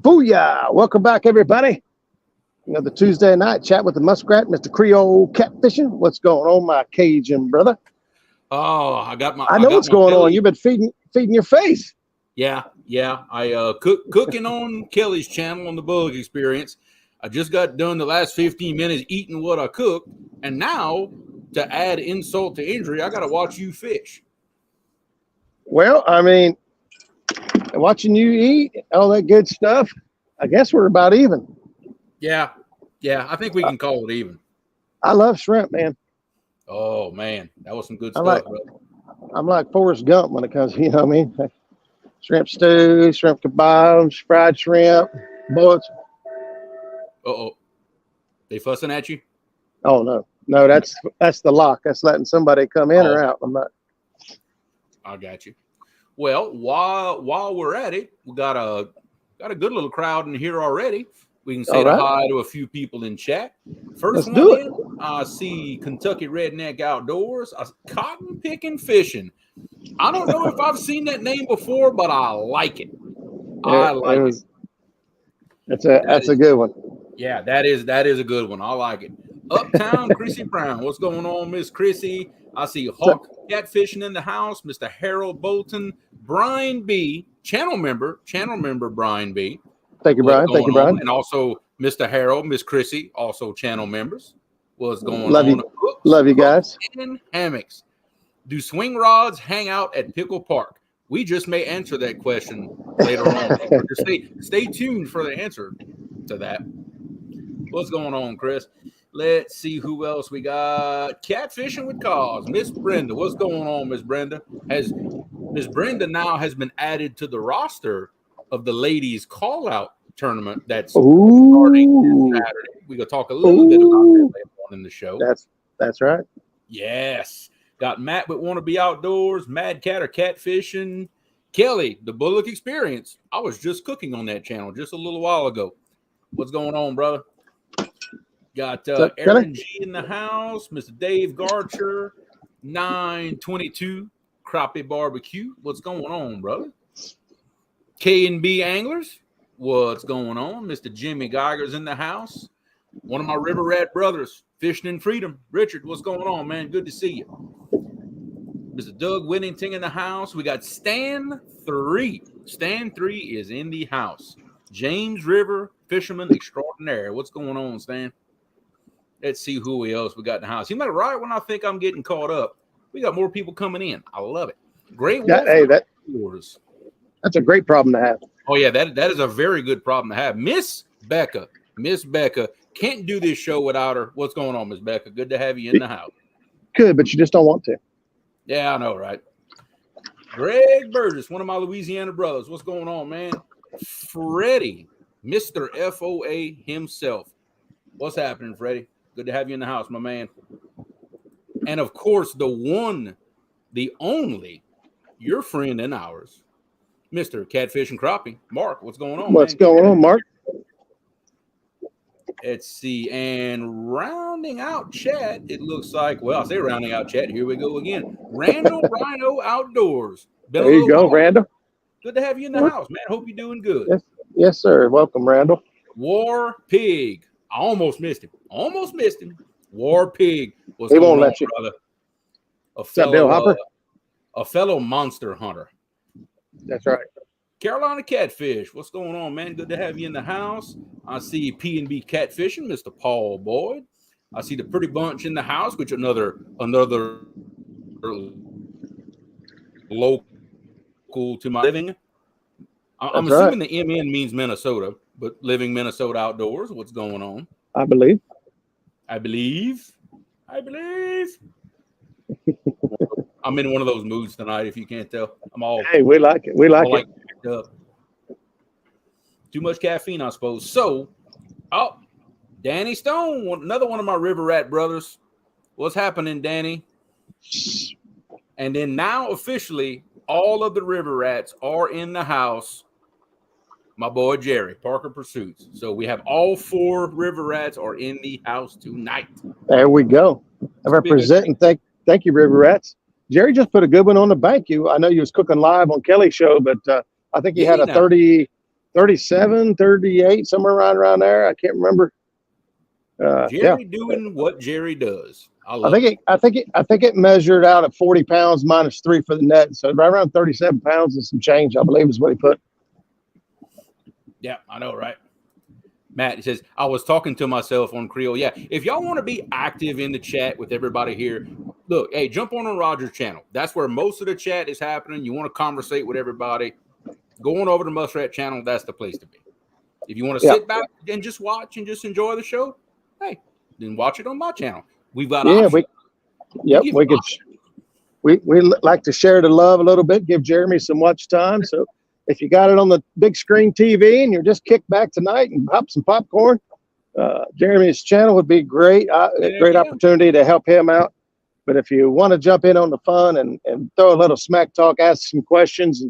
Booyah! Welcome back, everybody. Another Tuesday night chat with the Muskrat, Mr. Creole catfishing. What's going on, my Cajun brother? Oh, I know what's going on. You've been feeding your face. Yeah. I cooking on Kelly's channel on the Bug Experience. I just got done the last 15 minutes eating what I cooked, and now to add insult to injury, I got to watch you fish. Well, I mean, watching you eat all that good stuff, I guess we're about even. Yeah. I think we can call it even. I love shrimp, man. Oh man, that was some good stuff, brother. I'm like Forrest Gump when it comes, you know what I mean? Shrimp stew, shrimp kebabs, fried shrimp, bullets. They fussing at you? Oh no, that's the lock. That's letting somebody come in or out. I'm not. I got you. Well, while we're at it, we got a good little crowd in here already. We can say hi to a few people in chat. First Let's do it. I see Kentucky Redneck Outdoors, cotton picking fishing. I don't know if I've seen that name before, but I like it. I like it. That's a good one. Yeah, that is a good one. I like it. Uptown Chrissy Brown. What's going on, Miss Chrissy? I see Hawk Catfishing in the house, Mr. Harold Bolton, Brian B, channel member Brian B. Thank you, Brian. Thank you, Brian. And also Mr. Harold, Miss Chrissy, also channel members. What's going on? Love you guys. And hammocks. Do swing rods hang out at Pickle Park? We just may answer that question later on. Just stay tuned for the answer to that. What's going on, Chris? Let's see who else we got. Catfishing with Cause. Miss Brenda. What's going on, Miss Brenda? Miss Brenda now has been added to the roster of the ladies call-out tournament that's starting Saturday. We're going to talk a little bit about that later on in the show. That's right. Yes. Got Matt with Wanna Be Outdoors, Mad Cat or Catfishing, Kelly, the Bullock Experience. I was just cooking on that channel just a little while ago. What's going on, brother? Got Aaron G in the house, Mr. Dave Garcher, 922 Crappie Barbecue. What's going on, brother? K&B Anglers. What's going on? Mr. Jimmy Geiger's in the house. One of my River Rat brothers, Fishing in Freedom. Richard, what's going on, man? Good to see you. Mr. Doug Whittington in the house. We got Stan 3. Stan 3 is in the house. James River Fisherman Extraordinaire. What's going on, Stan? Let's see who else we got in the house. You know, right when I think I'm getting caught up, we got more people coming in. I love it. Great. That's a great problem to have. Oh, yeah, that is a very good problem to have. Miss Becca can't do this show without her. What's going on, Miss Becca? Good to have you in the house. Good, but you just don't want to. Yeah, I know, right? Greg Burgess, one of my Louisiana brothers. What's going on, man? Freddie, Mr. FOA himself. What's happening, Freddie? Good to have you in the house, my man. And, of course, the one, the only, your friend and ours, Mr. Catfish and Crappie. Mark, what's going on? What's going on, Mark? Let's see. And rounding out chat, it looks like, well, I say rounding out chat. Here we go again. Randall Rhino Outdoors. There you go, Randall. Good to have you in the house, man. Hope you're doing good. Yes, sir. Welcome, Randall. War Pig. I almost missed him. War Pig. He won't let you. Brother? What's up, Bill Hopper? A fellow monster hunter. That's right. Carolina Catfish. What's going on, man? Good to have you in the house. I see P&B Catfishing, Mr. Paul Boyd. I see the Pretty Bunch in the house, which another local to my living. I'm assuming the MN means Minnesota, but living Minnesota outdoors. What's going on? I believe. I'm in one of those moods tonight, if you can't tell. Hey, we like it. We like it. Too much caffeine, I suppose. So, Danny Stone, another one of my River Rat brothers. What's happening, Danny? And then now officially, all of the River Rats are in the house. My boy Jerry, Parker Pursuits. So we have all 4 River Rats are in the house tonight. There we go. I represent and thank you, River Rats. Jerry just put a good one on the bank. I know you was cooking live on Kelly's show, but I think he had a 30 37, 38, somewhere around there. I can't remember. Jerry doing what Jerry does. I think it measured out at 40 pounds minus 3 for the net. So right around 37 pounds and some change, I believe, is what he put. Yeah, I know, right? Matt, he says, I was talking to myself on Creole. Yeah, if y'all want to be active in the chat with everybody here, look, hey, jump on Roger's channel. That's where most of the chat is happening. You want to conversate with everybody, going over to Muskrat channel, that's the place to be. If you want to sit back and just watch and just enjoy the show, hey, then watch it on my channel. We've got options. We like to share the love a little bit, give Jeremy some watch time. So if you got it on the big screen TV and you're just kicked back tonight and pop some popcorn, Jeremy's channel would be great. Great opportunity to help him out. But if you want to jump in on the fun and throw a little smack talk, ask some questions,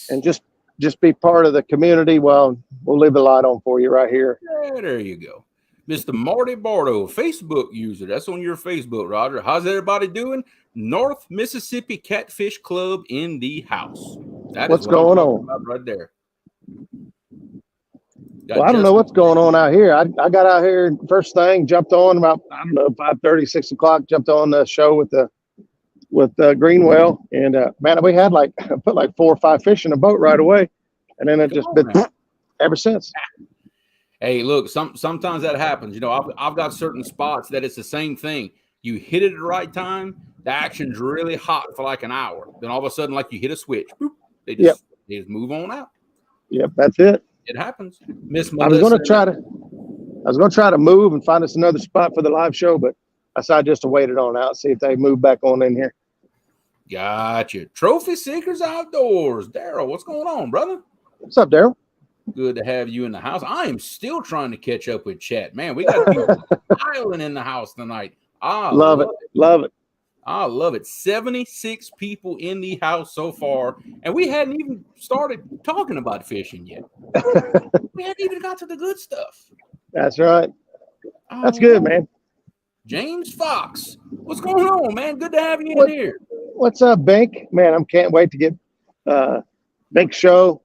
and just be part of the community, well, we'll leave a lot on for you right here. Yeah, there you go. Mr. Marty Bardo, Facebook user. That's on your Facebook, Roger. How's everybody doing? North Mississippi Catfish Club in the house. What's going on right there? Well, I don't know what's going on out here. I got out here first thing, jumped on about, 5:30, 6 o'clock, jumped on the show with Greenwell. And man, we had put 4 or 5 fish in a boat right away. And then it just been ever since. Hey, look, sometimes that happens. You know, I've got certain spots that it's the same thing. You hit it at the right time, the action's really hot for like an hour. Then all of a sudden, like you hit a switch, boop, they just move on out. Yep, that's it. It happens. Miss Melissa, I was gonna try to move and find us another spot for the live show, but I decided just to wait it on out, see if they move back on in here. Gotcha. Trophy Seekers Outdoors. Daryl, what's going on, brother? What's up, Daryl? Good to have you in the house. I am still trying to catch up with chat. Man, we got people piling in the house tonight. I love it. I love it. 76 people in the house so far, and we hadn't even started talking about fishing yet. We hadn't even got to the good stuff. That's right. That's good, man. James Fox, what's going on, man? Good to have you in here. What's up, Bink? Man, I can't wait to get Bink show.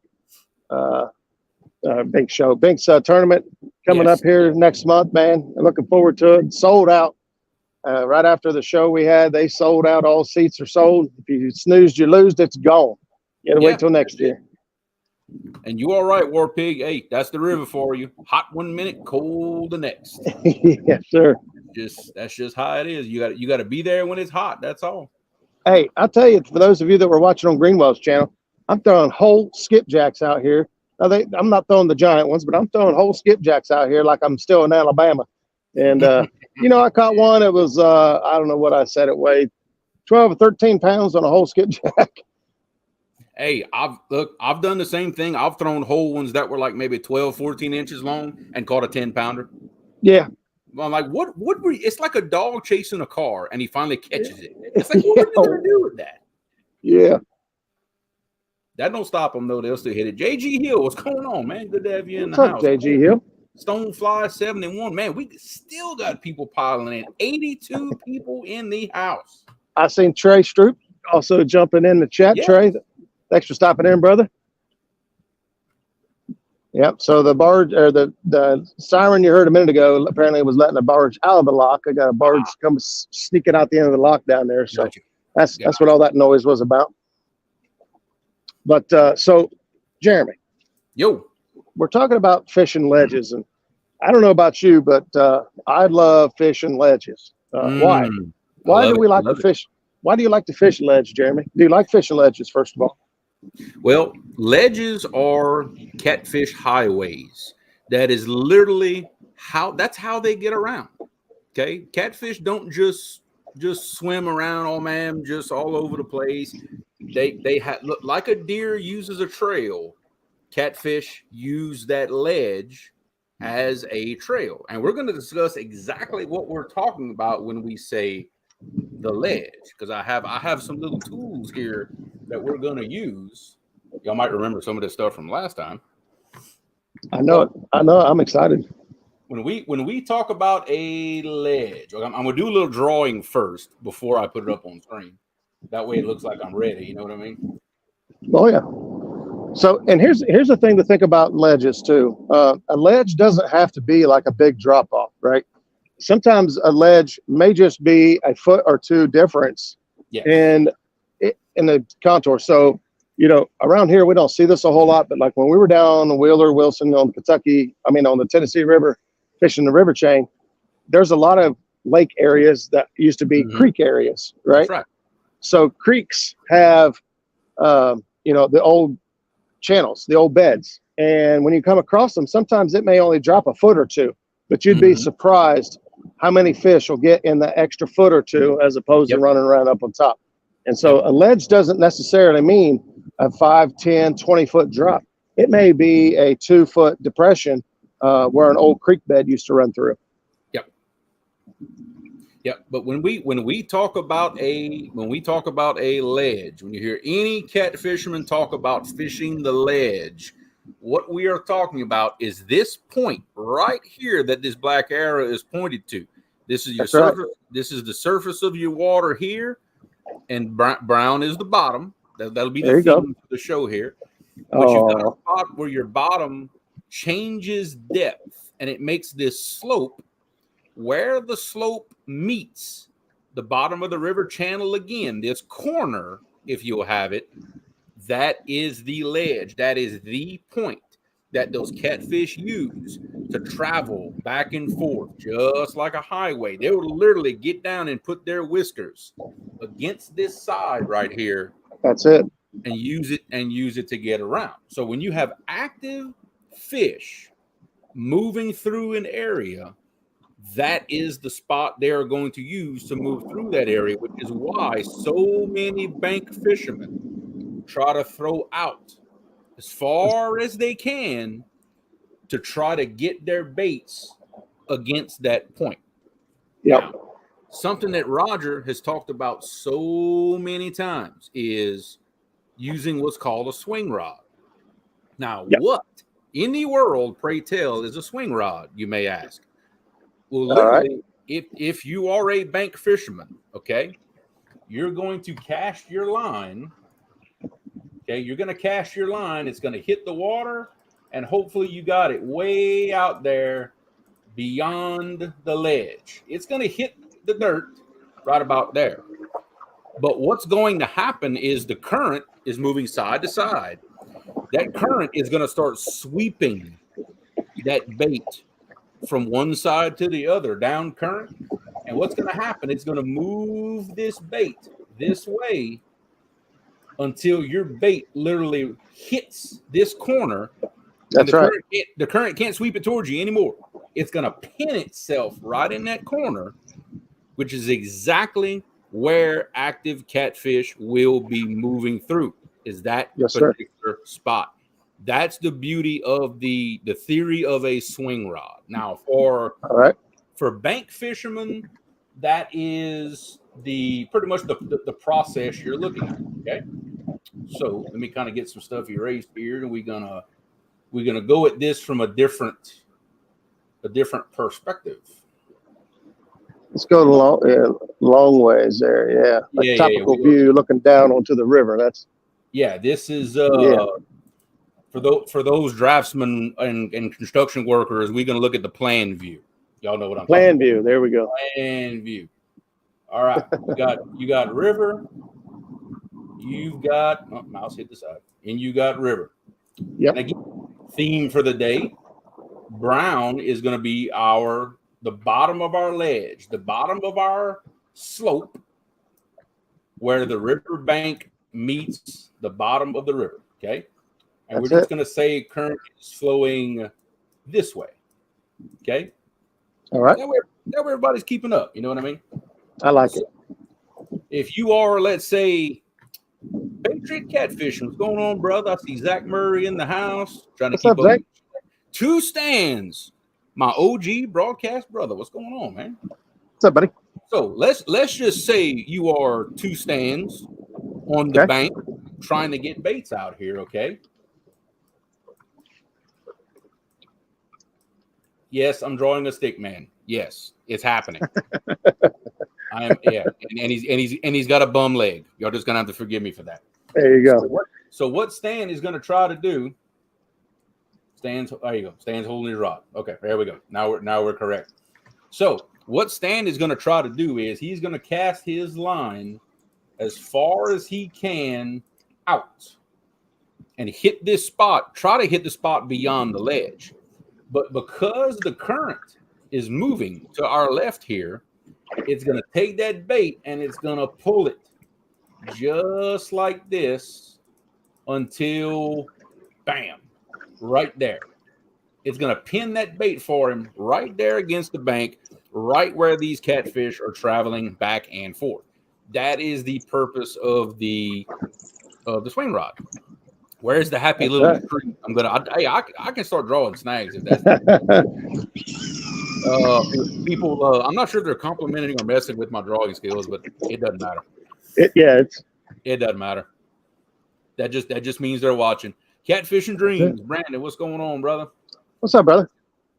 Bink's tournament coming up here next month, man. I'm looking forward to it. Sold out. Right after the show we had, they sold out. All seats are sold. If you snoozed, you lose. It's gone. You got to wait till next year. And you all right, War Pig? Hey, that's the river for you. Hot 1 minute, cold the next. Yes, sir. That's just how it is. You got to be there when it's hot. That's all. Hey, I'll tell you, for those of you that were watching on Greenwell's channel, I'm throwing whole skipjacks out here. Now I'm not throwing the giant ones, but I'm throwing whole skipjacks out here like I'm still in Alabama. And I caught one. It was I don't know what I said it weighed, 12 or 13 pounds on a whole skipjack. Hey, I've done the same thing. I've thrown whole ones that were like maybe 12, 14 inches long and caught a 10-pounder. Yeah. I'm like, what were you? It's like a dog chasing a car and he finally catches it. It's like, what are you gonna do with that? Yeah. That don't stop them though. They'll still hit it. JG Hill, what's going on, man? Good to have you in the house. JG Hill. Stonefly 71, man. We still got people piling in. 82 people in the house. I seen Trey Stroop also jumping in the chat. Yeah. Trey, thanks for stopping in, brother. Yep. So the barge or the siren you heard a minute ago apparently was letting a barge out of the lock. I got a barge come sneaking out the end of the lock down there. So that's what all that noise was about. But so, Jeremy, we're talking about fishing ledges, and I don't know about you, but I love fishing ledges. Why? Why do we like to fish? Why do you like to fish ledge, Jeremy? Do you like fishing ledges, first of all? Well, ledges are catfish highways. That is literally that's how they get around. Okay, catfish don't just swim around, oh man, just all over the place. They look like a deer uses a trail. Catfish use that ledge as a trail, and we're going to discuss exactly what we're talking about when we say the ledge, because I have some little tools here that we're going to use. Y'all might remember some of this stuff from last time. I know it. I'm excited. When we talk about a ledge, I'm going to do a little drawing first before I put it up on screen. That way it looks like I'm ready. You know what I mean? Oh, yeah. So, and here's the thing to think about ledges too. A ledge doesn't have to be like a big drop off, right? Sometimes a ledge may just be a foot or two difference Yeah. in the contour. So, around here we don't see this a whole lot, but like when we were down on Wheeler, Wilson, on the Tennessee River, fishing the river chain, there's a lot of lake areas that used to be creek areas, right? That's right. So creeks have, the old channels, the old beds. And when you come across them, sometimes it may only drop a foot or two, but you'd be surprised how many fish will get in the extra foot or two as opposed to running around up on top. And so a ledge doesn't necessarily mean a 5, 10, 20-foot drop. It may be a 2-foot depression where an old creek bed used to run through. Yep. But when we talk about a ledge, when you hear any cat fisherman talk about fishing the ledge, what we are talking about is this point right here that this black arrow is pointed to. This is your surface. Right. This is the surface of your water here, and brown is the bottom. That'll be the theme for the show here. But you've got a spot where your bottom changes depth, and it makes this slope. Where the slope meets the bottom of the river channel again, this corner, if you'll have it, that is the ledge. That is the point that those catfish use to travel back and forth, just like a highway. They will literally get down and put their whiskers against this side right here. That's it. And use it to get around. So when you have active fish moving through an area, that is the spot they are going to use to move through that area, which is why so many bank fishermen try to throw out as far as they can to try to get their baits against that point. Yep. Now, something that Roger has talked about so many times is using what's called a swing rod. Now, what in the world, pray tell, is a swing rod, you may ask? Well, literally, if you are a bank fisherman, okay, you're going to cast your line. Okay, you're going to cast your line. It's going to hit the water, and hopefully you got it way out there beyond the ledge. It's going to hit the dirt right about there. But what's going to happen is the current is moving side to side. That current is going to start sweeping that bait from one side to the other down current. And what's going to happen? It's going to move this bait this way until your bait literally hits this corner. That's right. The current can't sweep it towards you anymore. It's going to pin itself right in that corner, which is exactly where active catfish will be moving through, is that particular spot. That's the beauty of the theory of a swing rod. Now, for bank fishermen, that is pretty much the process you're looking at. Okay, so let me kind of get some stuff erased here, and we're gonna go at this from a different perspective. Let's go long ways there. Yeah, topical view looking down onto the river. This is for those draftsmen and construction workers, we're going to look at the plan view. Y'all know what I'm talking about. Plan view. There we go. Plan view. All right. You got river. You've got mouse hit the side, and you got river. Yep. And again, theme for the day. Brown is going to be the bottom of our ledge, the bottom of our slope, where the river bank meets the bottom of the river. Okay. And we're just going to say current is flowing this way. Okay. All right. That way everybody's keeping up. You know what I mean? I like it. If you are, let's say, Patriot Catfishing, what's going on, brother? I see Zach Murray in the house trying to keep up. Zach? 2 stands. My OG broadcast brother. What's going on, man? What's up, buddy? So let's just say you are 2 stands on the bank trying to get baits out here, okay? Yes, I'm drawing a stick man. Yes, it's happening. I am, and he's got a bum leg. Y'all just gonna have to forgive me for that. There you go. So what Stan is going to try to do? Stan's there you go. Stan's holding his rod. Okay, there we go. Now we're correct. So what Stan is going to try to do is he's going to cast his line as far as he can out and hit this spot. Try to hit the spot beyond the ledge. But because the current is moving to our left here, it's going to take that bait and it's going to pull it just like this until bam, right there. It's going to pin that bait for him right there against the bank, right where these catfish are traveling back and forth. That is the purpose of the swing rod. Where's the happy little tree? I can start drawing snags if that's people. I'm not sure if they're complimenting or messing with my drawing skills, but it doesn't matter. It doesn't matter. That just means they're watching. Catfish and Dreams, Brandon. What's going on, brother? What's up, brother?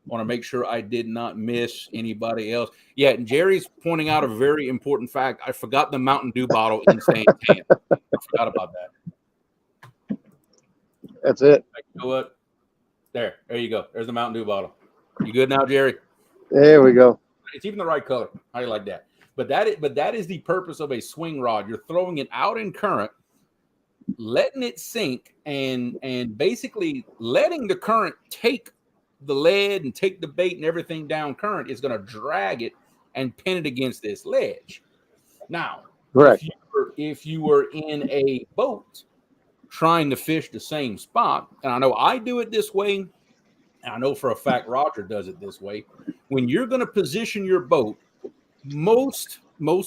Want to make sure I did not miss anybody else. Yeah, and Jerry's pointing out a very important fact. I forgot the Mountain Dew bottle in Stan's hand. I forgot about that. That's it. You know what? There you go. There's the Mountain Dew bottle. You good now, Jerry? There we go. It's even the right color. How do you like that? But that is the purpose of a swing rod. You're throwing it out in current, letting it sink, and basically letting the current take the lead and take the bait and everything down current is going to drag it and pin it against this ledge. Now, correct. If you were in a boat trying to fish the same spot, and I know I do it this way, and I know for a fact Roger does it this way. When you're going to position your boat, most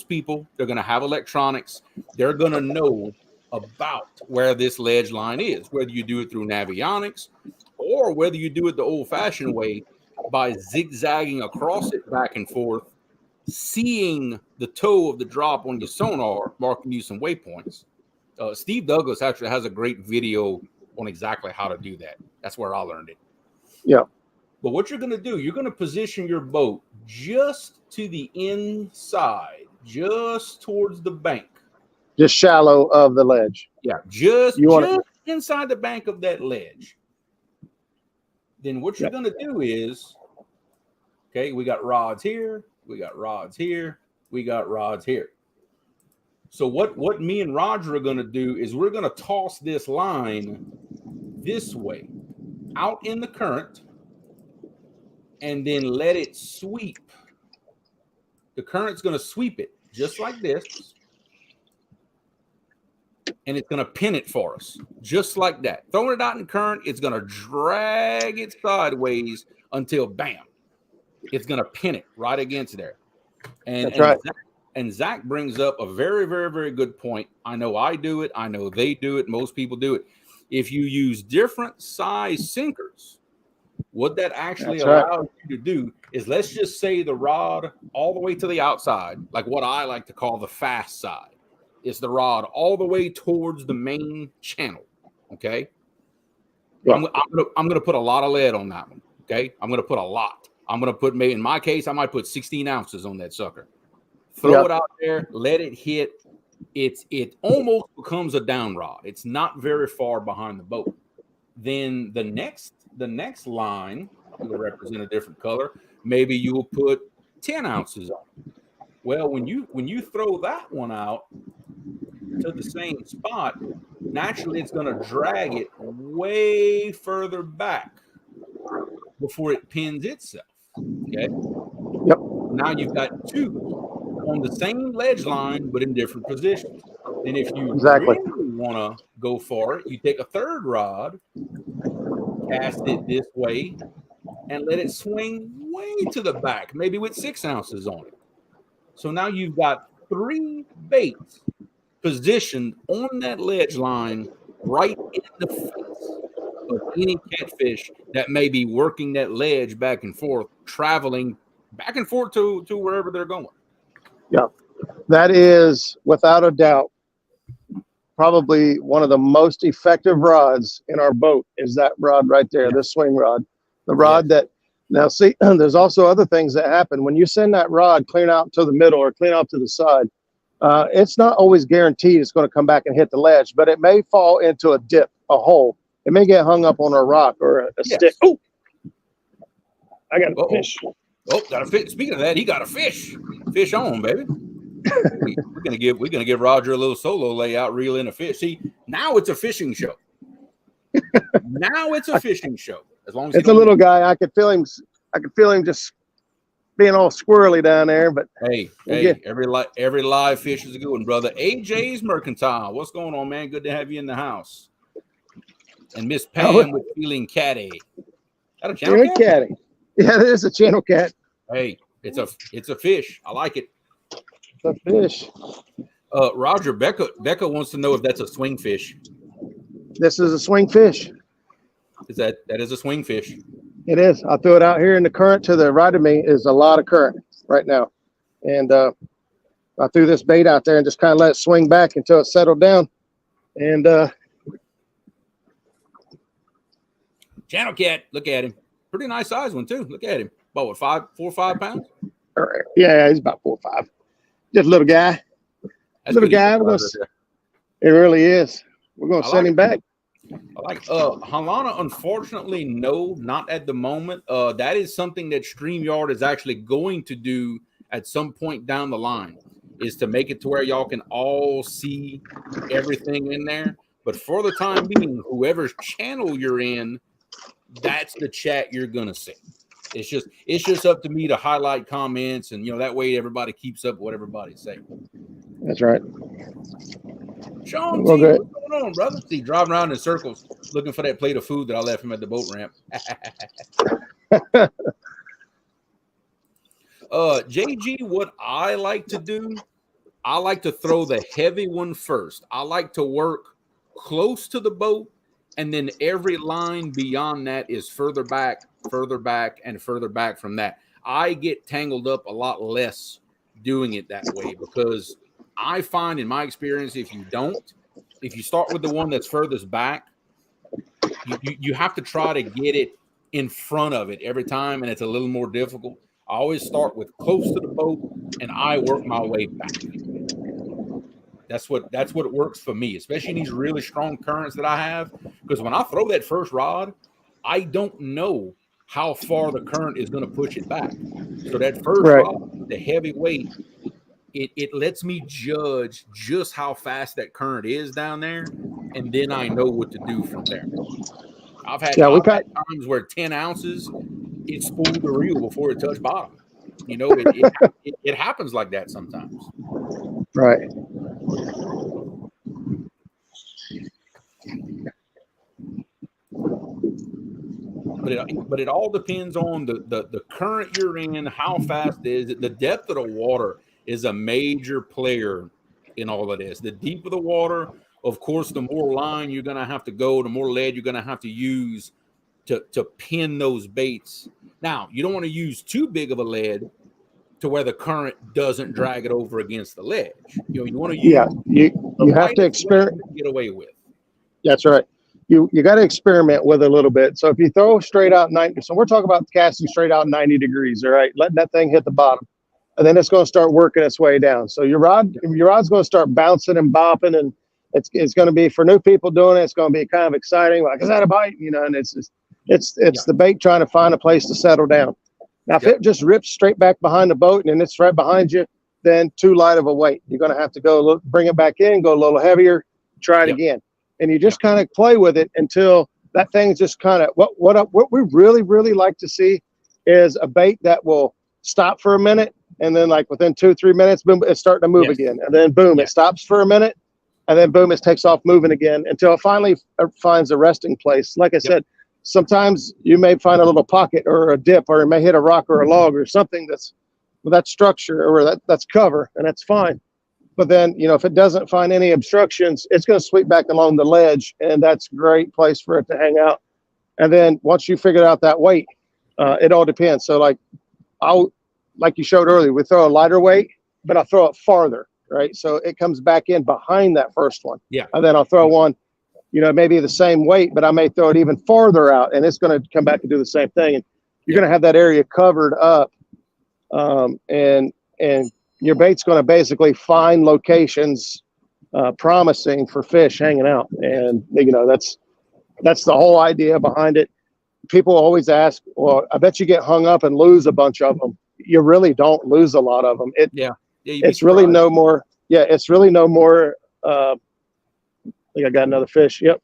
people, they're going to have electronics. They're going to know about where this ledge line is, whether you do it through Navionics or whether you do it the old-fashioned way by zigzagging across it back and forth, seeing the toe of the drop on your sonar, marking you some waypoints. Steve Douglas actually has a great video on exactly how to do that. That's where I learned it. Yeah. But what you're going to do, you're going to position your boat just to the inside, just towards the bank. Just shallow of the ledge. Yeah, just inside the bank of that ledge. Then what you're going to do is, okay, we got rods here, we got rods here, we got rods here. So what me and Roger are going to do is we're going to toss this line this way, out in the current, and then let it sweep. The current's going to sweep it just like this. And it's going to pin it for us, just like that. Throwing it out in current, it's going to drag it sideways until, bam, it's going to pin it right against there. And, that's right. And Zach brings up a very, very, very good point. I know I do it. I know they do it. Most people do it. If you use different size sinkers, what that actually allows you to do is, let's just say the rod all the way to the outside, like what I like to call the fast side. It's the rod all the way towards the main channel. Okay. Yeah. I'm going to put a lot of lead on that one. Okay. I'm going to put a lot. I'm going to put, in my case, I might put 16 ounces on that sucker. Throw it out there, let it hit. It almost becomes a down rod. It's not very far behind the boat. Then the next line will represent a different color. Maybe you will put 10 ounces on. Well, when you throw that one out to the same spot, naturally it's going to drag it way further back before it pins itself. Okay. Yep. Now you've got two on the same ledge line, but in different positions. And if you really want to go for it, you take a third rod, cast it this way, and let it swing way to the back, maybe with 6 ounces on it. So now you've got 3 baits positioned on that ledge line right in the face of any catfish that may be working that ledge back and forth, traveling back and forth to wherever they're going. Yeah, that is without a doubt probably one of the most effective rods in our boat is that rod right there, this swing rod. The rod that, now see, there's also other things that happen. When you send that rod clean out to the middle or clean out to the side, It's not always guaranteed it's going to come back and hit the ledge, but it may fall into a dip, a hole. It may get hung up on a rock or a stick. Oh, I got a fish. Oh, got a fish. Speaking of that, he got a fish. Fish on, baby. We're gonna give Roger a little solo layout, reel in a fish. See, now it's a fishing show. Now it's a fishing show. As long as it's a little guy. I could feel him. Just being all squirrely down there. But hey, every live fish is a good one, brother. AJ's Mercantile. What's going on, man? Good to have you in the house. And Miss Pam with feeling catty. That a channel cat? Catty. Yeah, it is a channel cat. Hey, it's a fish. I like it. It's a fish. Roger, Becca wants to know if that's a swing fish. This is a swing fish. That is a swing fish. It is. I threw it out here in the current to the right of me is a lot of current right now. And I threw this bait out there and just kind of let it swing back until it settled down. And channel cat, look at him. Pretty nice size one too. Look at him. About what, 4 or 5 pounds? Yeah, he's about 4 or 5. Just a little guy. That's little guy. It really is. We're gonna send him back. I like Halana, unfortunately, no, not at the moment. That is something that StreamYard is actually going to do at some point down the line, is to make it to where y'all can all see everything in there. But for the time being, whoever's channel you're in, that's the chat you're gonna see. It's just up to me to highlight comments, and that way everybody keeps up what everybody's saying. That's right. Sean, what's going on, brother? See, driving around in circles looking for that plate of food that I left him at the boat ramp. JG, what I like to do, I like to throw the heavy one first. I like to work close to the boat, and then every line beyond that is further back, and further back from that. I get tangled up a lot less doing it that way, because I find in my experience, if you start with the one that's furthest back, you have to try to get it in front of it every time, and it's a little more difficult. I always start with close to the boat, and I work my way back. That's what works for me, especially in these really strong currents that I have. Because when I throw that first rod, I don't know how far the current is going to push it back. So that first rod, the heavy weight, it lets me judge just how fast that current is down there, and then I know what to do from there. I've had times where 10 ounces, it spooled the reel before it touched bottom. It happens like that sometimes. Right. But it all depends on the current you're in, how fast it is. The depth of the water is a major player in all of this. The deeper the water, of course, the more line you're going to have to go, the more lead you're going to have to use to pin those baits. Now, you don't want to use too big of a lead to where the current doesn't drag it over against the ledge. You want to use you have to experiment to get away with. That's right. You got to experiment with it a little bit. So if you throw straight out 90, so we're talking about casting straight out 90 degrees, all right, letting that thing hit the bottom, and then it's going to start working its way down. So your rod's going to start bouncing and bopping, and it's going to be, for new people doing it, it's going to be kind of exciting. Like, is that a bite? And it's the bait trying to find a place to settle down. Now, if it just rips straight back behind the boat and it's right behind you, then too light of a weight. You're going to have to go bring it back in, go a little heavier, try it again. And you just kind of play with it until that thing's just kind of, what we really, really like to see is a bait that will stop for a minute, and then like within 2-3 minutes, boom, it's starting to move again. And then boom, it stops for a minute, and then boom, it takes off moving again until it finally finds a resting place. Like I said, sometimes you may find a little pocket or a dip, or it may hit a rock or a log or something that's with that structure or that's cover, and that's fine. But then, if it doesn't find any obstructions, it's going to sweep back along the ledge, and that's a great place for it to hang out. And then once you figure out that weight, it all depends. So like you showed earlier, we throw a lighter weight, but I throw it farther, right? So it comes back in behind that first one. Yeah. And then I'll throw one, maybe the same weight, but I may throw it even farther out, and it's going to come back and do the same thing. And you're going to have that area covered up, and your bait's going to basically find locations promising for fish hanging out. And, that's the whole idea behind it. People always ask, well, I bet you get hung up and lose a bunch of them. You really don't lose a lot of them. It's really no more. Yeah, it's really no more. I think I got another fish. Yep.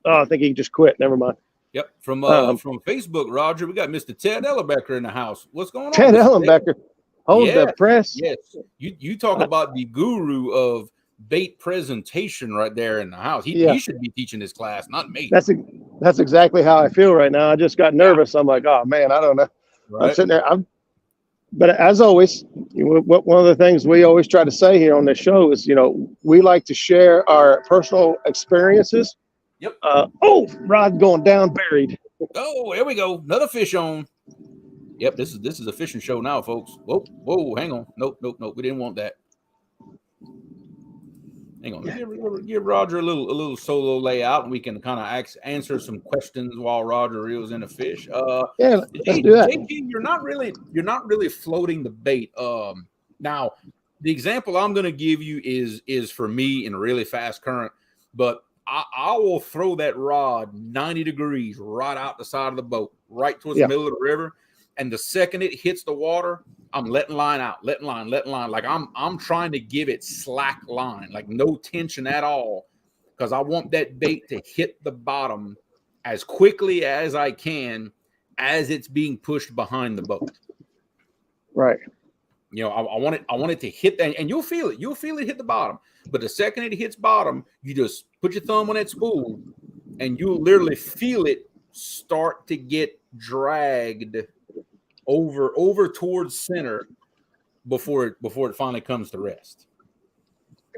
Oh, I think he just quit. Never mind. Yep. From Facebook, Roger, we got Mr. Ted Ellenbecker in the house. What's going on? Ted Ellenbecker. Hold the press. Yes. You talk about the guru of bait presentation right there in the house. He should be teaching this class, not me. That's exactly how I feel right now. I just got nervous. I'm like, oh man, I don't know. Right. I'm sitting there. But as always, one of the things we always try to say here on this show is, we like to share our personal experiences. Yep. Rod going down buried. Oh, there we go. Another fish on. Yep, this is a fishing show now, folks. Whoa, hang on. Nope. We didn't want that. Hang on. Give Roger a little solo layout, and we can kind of answer some questions while Roger reels in a fish. Let's do that. JG, you're not really floating the bait. Now, the example I'm going to give you is for me in a really fast current, but I will throw that rod 90 degrees right out the side of the boat, right towards the middle of the river, and the second it hits the water, I'm letting line out, letting line. Like I'm trying to give it slack line, like no tension at all, because I want that bait to hit the bottom as quickly as I can as it's being pushed behind the boat. Right. I want it to hit that, and you'll feel it. You'll feel it hit the bottom. But the second it hits bottom, you just put your thumb on that spool, and you'll literally feel it start to get dragged over towards center before it finally comes to rest.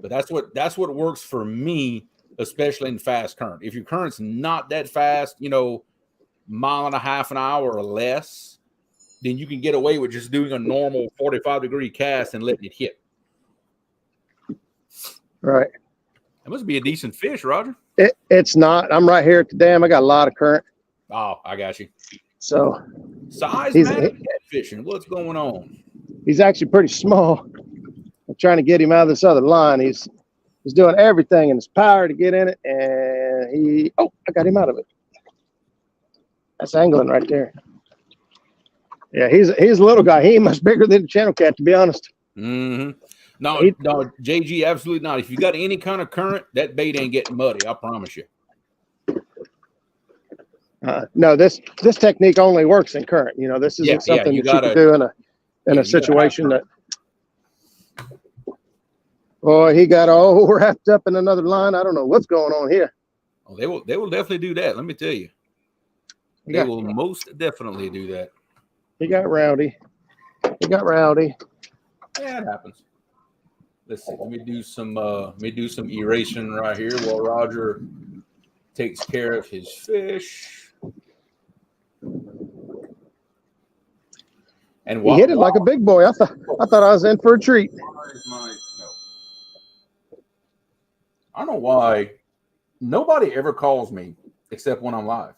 But that's what works for me, especially in fast current. If your current's not that fast, mile and a half an hour or less, then you can get away with just doing a normal 45-degree cast and letting it hit. Right. That must be a decent fish, Roger. It's not. I'm right here at the dam. I got a lot of current. Oh, I got you. So size matters catfishing. What's going on? He's actually pretty small. I'm trying to get him out of this other line. He's doing everything in his power to get in it, and I got him out of it. That's angling right there. Yeah, he's a little guy. He ain't much bigger than the channel cat, to be honest. Mm-hmm. No, JG, absolutely not. If you got any kind of current, that bait ain't getting muddy. I promise you. No, this technique only works in current. This isn't something you can do in a situation that. Boy, he got all wrapped up in another line. I don't know what's going on here. Oh, they will definitely do that. Let me tell you, they will most definitely do that. He got rowdy. Yeah, it happens. Let's see. Let me do some erasing right here while Roger takes care of his fish. And he hit it like a big boy. I thought I was in for a treat. I don't know why nobody ever calls me except when I'm live.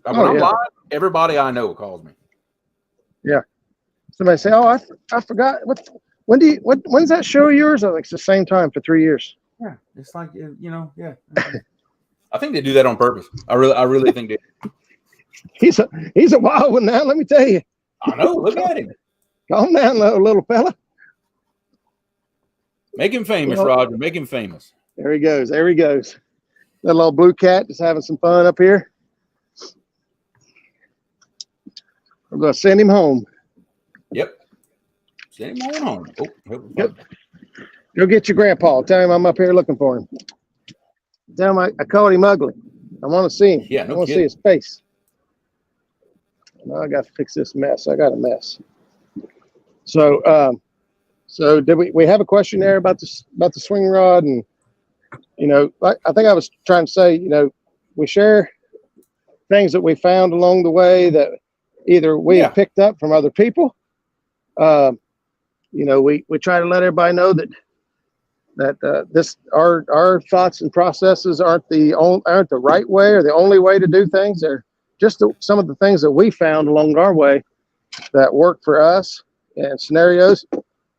When I'm live, everybody I know calls me. Yeah. Somebody say, "Oh, I forgot. When's that show of yours?" I think it's the same time for 3 years. Yeah, it's like yeah. I think they do that on purpose. I really think they do. He's a wild one now. Let me tell you. I know. Look at him. Calm down, little fella. Make him famous, Roger. Make him famous. There he goes. That little blue cat just having some fun up here. I'm going to send him home. Yep. Send him home. Yep. Go get your grandpa. Tell him I'm up here looking for him. Tell him I called him ugly. I want to see him. Yeah, I want to see his face. Now I got to fix this mess. I got a mess. So, did we have a question there about the swing rod? And I think I was trying to say, we share things that we found along the way that either we have picked up from other people. We try to let everybody know that our thoughts and processes aren't the right way or the only way to do things. They're just some of the things that we found along our way that work for us and scenarios.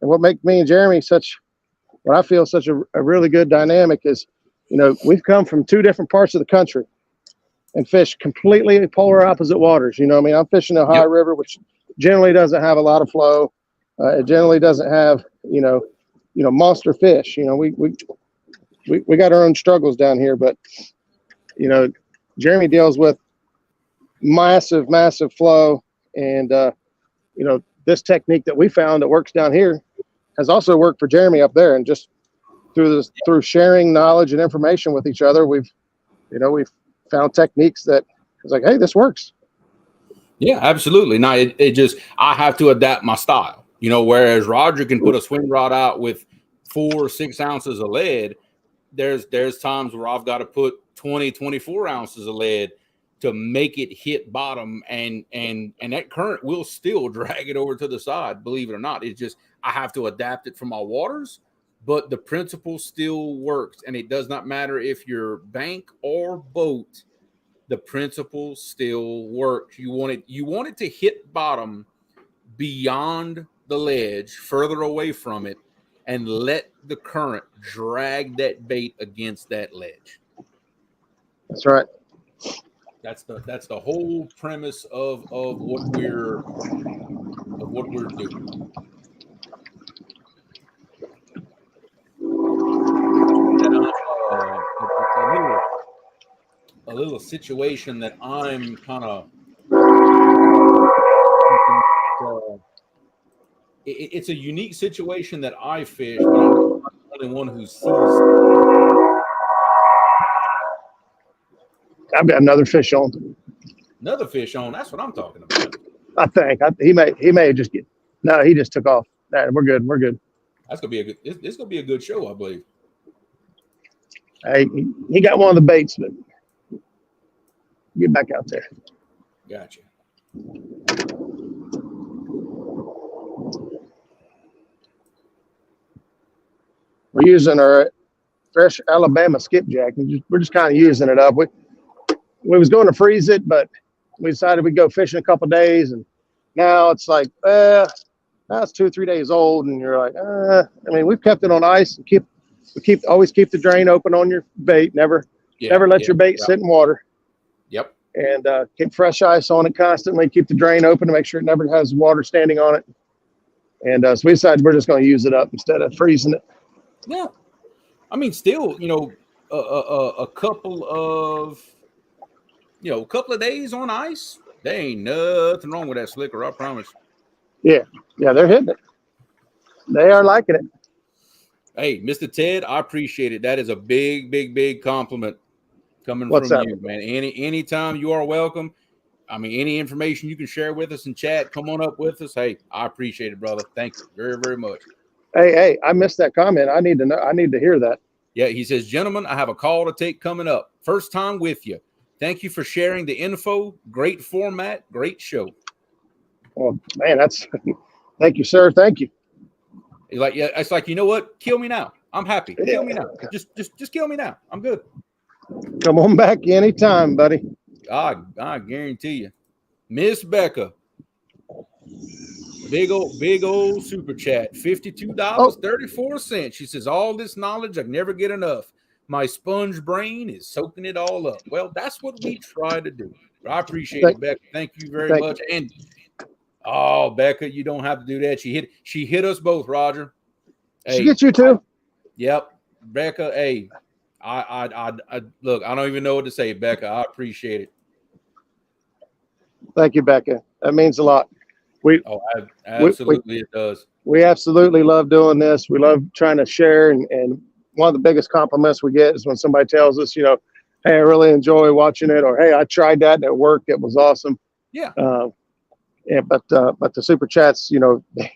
And what makes me and Jeremy what I feel such a really good dynamic is, we've come from two different parts of the country and fish completely polar opposite waters. I'm fishing the Ohio River, which generally doesn't have a lot of flow. It generally doesn't have, monster fish. We got our own struggles down here, but, Jeremy deals with massive flow. And, this technique that we found that works down here has also worked for Jeremy up there. And just through sharing knowledge and information with each other, we've found techniques that it's like, hey, this works. Yeah, absolutely. Now I have to adapt my style, whereas Roger can put a swing rod out with 4 or 6 ounces of lead. There's times where I've got to put 20, 24 ounces of lead to make it hit bottom, and that current will still drag it over to the side, believe it or not. It's just I have to adapt it for my waters, but the principle still works, and it does not matter if you're bank or boat. The principle still works. You want it to hit bottom beyond the ledge, further away from it, and let the current drag that bait against that ledge. That's right. That's the whole premise of what we're doing. A little situation that I'm kind of it's a unique situation that I fish, but I'm not the only one who sees. I've got another fish on. Another fish on. That's what I'm talking about. I think he may just get. No, he just took off. Nah, we're good. We're good. That's gonna be a good. It's gonna be a good show, I believe. Hey, he got one of the baits, but get back out there. Gotcha. We're using our fresh Alabama skipjack. We're just kind of using it up. We was going to freeze it, but we decided we'd go fishing a couple of days, and now it's like, now it's 2 or 3 days old, and you're like, we've kept it on ice and always keep the drain open on your bait. Never let your bait sit in water. Yep. And keep fresh ice on it constantly. Keep the drain open to make sure it never has water standing on it. And so we decided we're just going to use it up instead of freezing it. Yeah. I mean, still, a couple of days on ice, there ain't nothing wrong with that slicker, I promise. Yeah, they're hitting it. They are liking it. Hey, Mr. Ted, I appreciate it. That is a big compliment coming What's from up? you, man. Anytime you are welcome. I mean, any information you can share with us in chat, come on up with us. Hey, I appreciate it, brother. Thank you very, very much. Hey, I missed that comment. I need to know. I need to hear that. Yeah, he says, gentlemen, I have a call to take coming up. First time with you. Thank you for sharing the info. Great format. Great show. Well, man, thank you, sir. Thank you. It's like, you know what? Kill me now. I'm happy. Kill me now. Just kill me now. I'm good. Come on back anytime, buddy. I guarantee you. Miss Becca. Big old super chat. $52.34. She says, all this knowledge, I never get enough. My sponge brain is soaking it all up. Well, that's what we try to do. I appreciate it, Becca. Thank you very much. And Becca, you don't have to do that. She hit us both, Roger. Hey, she gets you too. Yep. Becca, hey. I look, I don't even know what to say, Becca. I appreciate it. Thank you, Becca. That means a lot. Absolutely, it does. We absolutely love doing this. We love trying to share, and one of the biggest compliments we get is when somebody tells us, hey, I really enjoy watching it, or hey, I tried that and it worked. It was awesome. Yeah. But the super chats,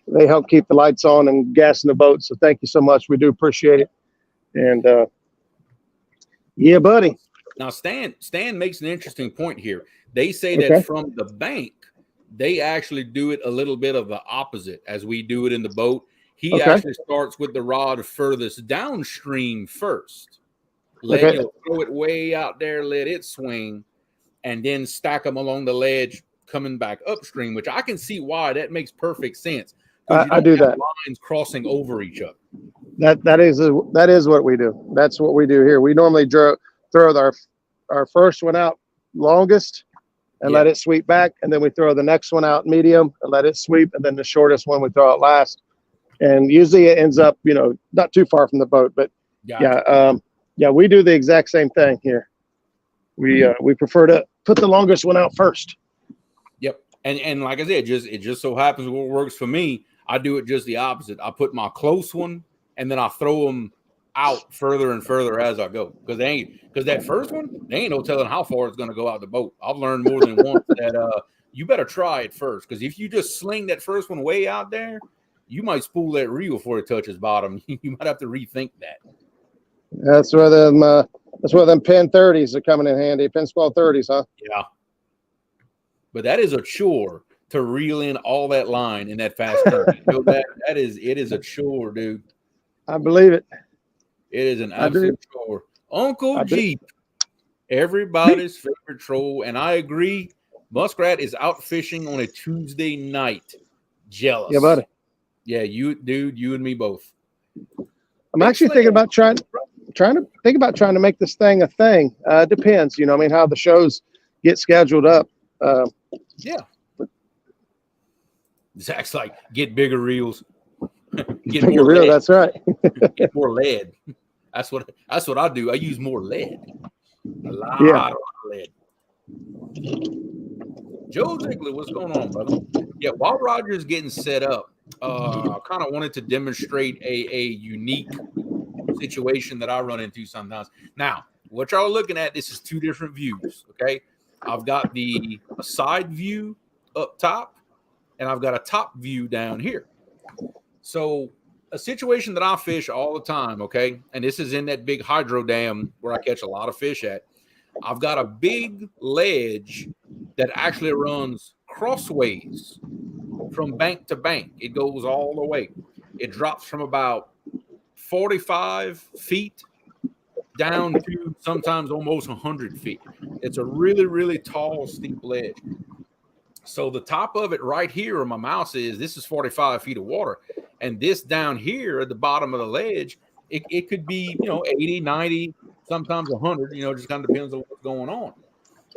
they help keep the lights on and gas in the boat. So thank you so much. We do appreciate it. And yeah, buddy. Now, Stan makes an interesting point here. They say that from the bank, they actually do it a little bit of the opposite as we do it in the boat. He actually starts with the rod furthest downstream first. Throw it way out there, let it swing, and then stack them along the ledge coming back upstream, which I can see why that makes perfect sense. I do that. Lines crossing over each other. That is what we do. That's what we do here. We normally throw our first one out longest and let it sweep back, and then we throw the next one out medium and let it sweep, and then the shortest one we throw out last. And usually it ends up, not too far from the boat. But we do the exact same thing here. We prefer to put the longest one out first. Yep. And like I said, it just so happens what works for me. I do it just the opposite. I put my close one, and then I throw them out further and further as I go. Because that first one, there ain't no telling how far it's going to go out the boat. I've learned more than once that you better try it first. Because if you just sling that first one way out there, you might spool that reel before it touches bottom. You might have to rethink that. That's where them pin 30s are coming in handy. Pin squall 30s, huh? Yeah. But that is a chore to reel in all that line in that fast turn. It is a chore, dude. I believe it. It is an absolute chore. Uncle Jeep, everybody's favorite troll, and I agree. Muskrat is out fishing on a Tuesday night. Jealous. Yeah, buddy. Yeah, you and me both. I'm actually thinking about trying to make this thing a thing. Depends, how the shows get scheduled up. Yeah. Zach's like, get bigger reels. Get more reel. That's right. Get more lead. That's what I do. I use more lead. A lot of lead. Joe Ziegler, what's going on, brother? Yeah, while Roger's getting set up, I kind of wanted to demonstrate a unique situation that I run into sometimes. Now, what y'all are looking at, this is two different views, okay? I've got a side view up top, and I've got a top view down here. So a situation that I fish all the time, okay, and this is in that big hydro dam where I catch a lot of fish at. I've got a big ledge that actually runs crossways from bank to bank. It goes all the way. It drops from about 45 feet down to sometimes almost 100 feet. It's a really, really tall, steep ledge. So the top of it right here where my mouse is, this is 45 feet of water. And this down here at the bottom of the ledge, it could be, 80, 90, sometimes 100, just kind of depends on what's going on.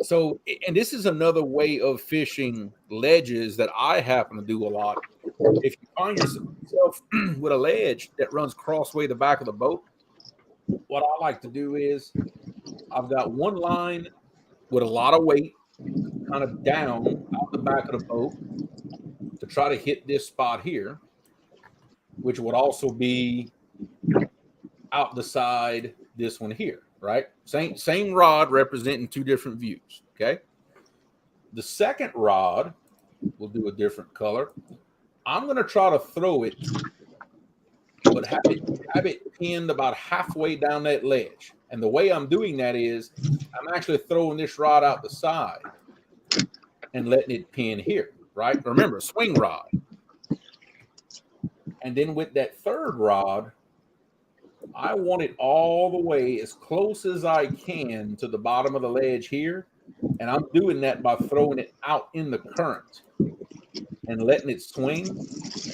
So, and this is another way of fishing ledges that I happen to do a lot. If you find yourself with a ledge that runs crossway the back of the boat, what I like to do is I've got one line with a lot of weight kind of down out the back of the boat to try to hit this spot here, which would also be out the side, this one here, right? Same rod representing two different views, okay? The second rod, we'll do a different color. I'm going to try to throw it, but have it pinned about halfway down that ledge. And the way I'm doing that is I'm actually throwing this rod out the side and letting it pin here, right? Remember, swing rod. And then with that third rod, I want it all the way as close as I can to the bottom of the ledge here. And I'm doing that by throwing it out in the current and letting it swing.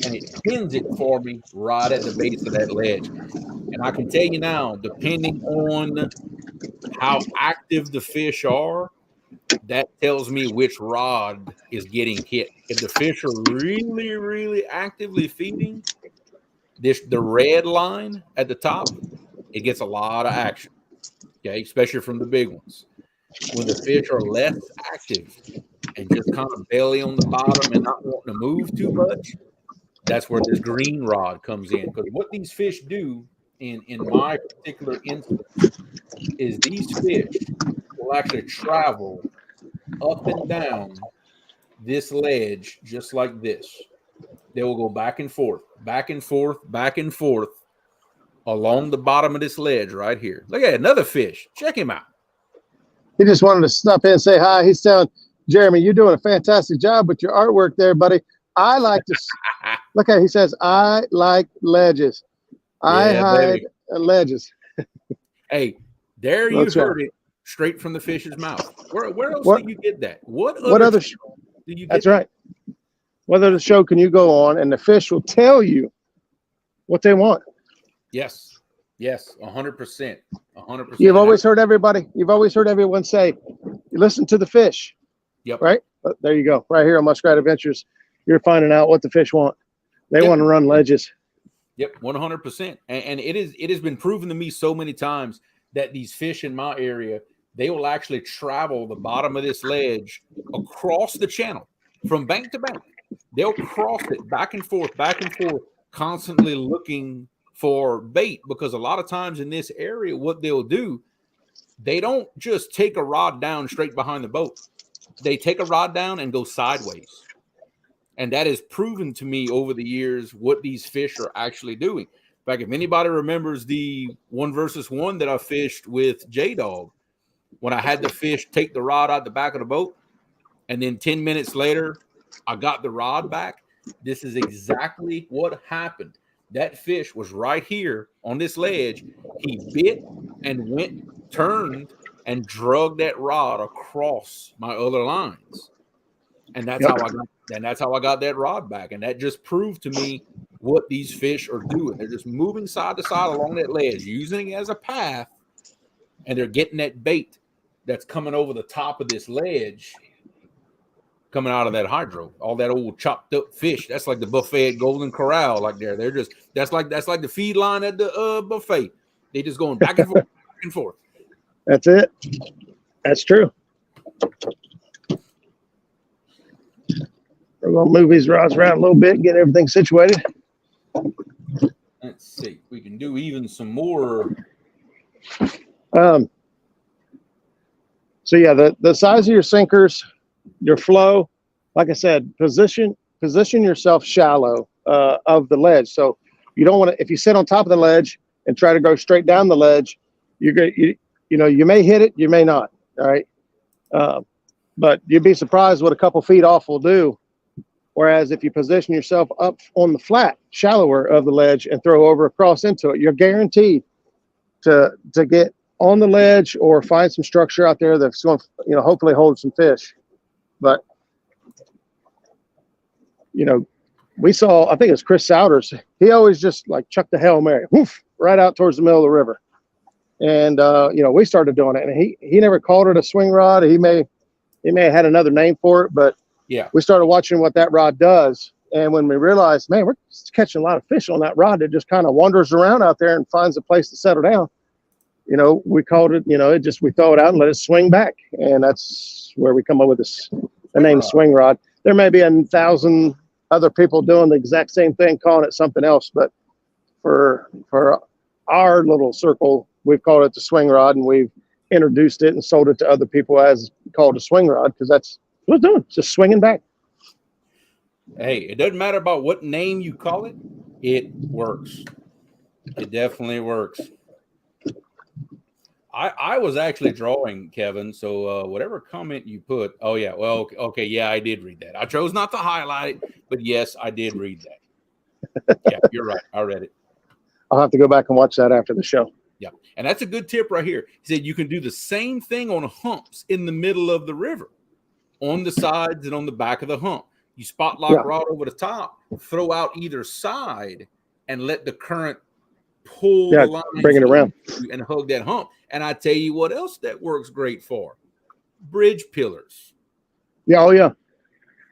And it pins it for me right at the base of that ledge. And I can tell you now, depending on how active the fish are, that tells me which rod is getting hit. If the fish are really, really actively feeding, the red line at the top, it gets a lot of action, okay, especially from the big ones. When the fish are less active and just kind of belly on the bottom and not wanting to move too much, that's where this green rod comes in. Because what these fish do in my particular instance is these fish will actually travel up and down this ledge just like this. They will go back and forth, back and forth, back and forth along the bottom of this ledge right here. Look at another fish. Check him out. He just wanted to stop in and say hi. He's telling Jeremy, you're doing a fantastic job with your artwork there, buddy. I like to look at. He says, I like ledges. I hide ledges. Hey, there you heard it straight from the fish's mouth. Where else do you get that? What other do you get? That's right. what other show can you go on and the fish will tell you what they want? Yes. Yes. 100%. 100%. You've always heard everyone say, listen to the fish. Yep. Right? There you go. Right here on Muskrat Adventures, you're finding out what the fish want. They Yep. want to run ledges. Yep, 100%. And it has been proven to me so many times that these fish in my area, they will actually travel the bottom of this ledge across the channel from bank to bank. They'll cross it back and forth, constantly looking for bait, because a lot of times in this area, what they'll do, they don't just take a rod down straight behind the boat. They take a rod down and go sideways. And that has proven to me over the years what these fish are actually doing. In fact, if anybody remembers the 1-versus-1 that I fished with J-Dog, when I had the fish take the rod out the back of the boat, and then 10 minutes later, I got the rod back, this is exactly what happened. That fish was right here on this ledge. He bit and turned and drug that rod across my other lines. And that's how I got that rod back. And that just proved to me what these fish are doing. They're just moving side to side along that ledge, using it as a path, and they're getting that bait that's coming over the top of this ledge, coming out of that hydro. All that old chopped up fish. That's like the buffet at Golden Corral, like there. They're just that's like the feed line at the buffet. They just going back and forth, back and forth. That's it. That's true. We're going to move these rods around a little bit, get everything situated. Let's see. We can do even some more. So yeah, the size of your sinkers, your flow, like I said, position yourself shallow of the ledge. So you don't want to, if you sit on top of the ledge and try to go straight down the ledge, you may hit it, you may not. All right. But you'd be surprised what a couple feet off will do. Whereas if you position yourself up on the flat, shallower of the ledge and throw over across into it, you're guaranteed to get on the ledge or find some structure out there that's going to, hopefully hold some fish. But, we saw, I think it was Chris Souders. He always just like chucked the Hail Mary, whoof, right out towards the middle of the river. And, we started doing it, and he never called it a swing rod. He may have had another name for it, but yeah, we started watching what that rod does. And when we realized, man, we're catching a lot of fish on that rod that just kind of wanders around out there and finds a place to settle down. We called it, we throw it out and let it swing back. And that's where we come up with the name swing rod. There may be 1,000 other people doing the exact same thing, calling it something else. But for our little circle, we've called it the swing rod, and we've introduced it and sold it to other people as called a swing rod, because that's what it's doing. It's just swinging back. Hey, it doesn't matter about what name you call it. It works. It definitely works. I was actually drawing, Kevin. So whatever comment you put. Oh, yeah. Well, okay. Yeah, I did read that. I chose not to highlight it, but yes, I did read that. Yeah, you're right. I read it. I'll have to go back and watch that after the show. Yeah. And that's a good tip right here. He said you can do the same thing on humps in the middle of the river, on the sides and on the back of the hump. You spot lock rod over the top, throw out either side, and let the current pull the line, bring it around, and hug that hump. And I tell you what else that works great for: bridge pillars. Yeah, oh yeah.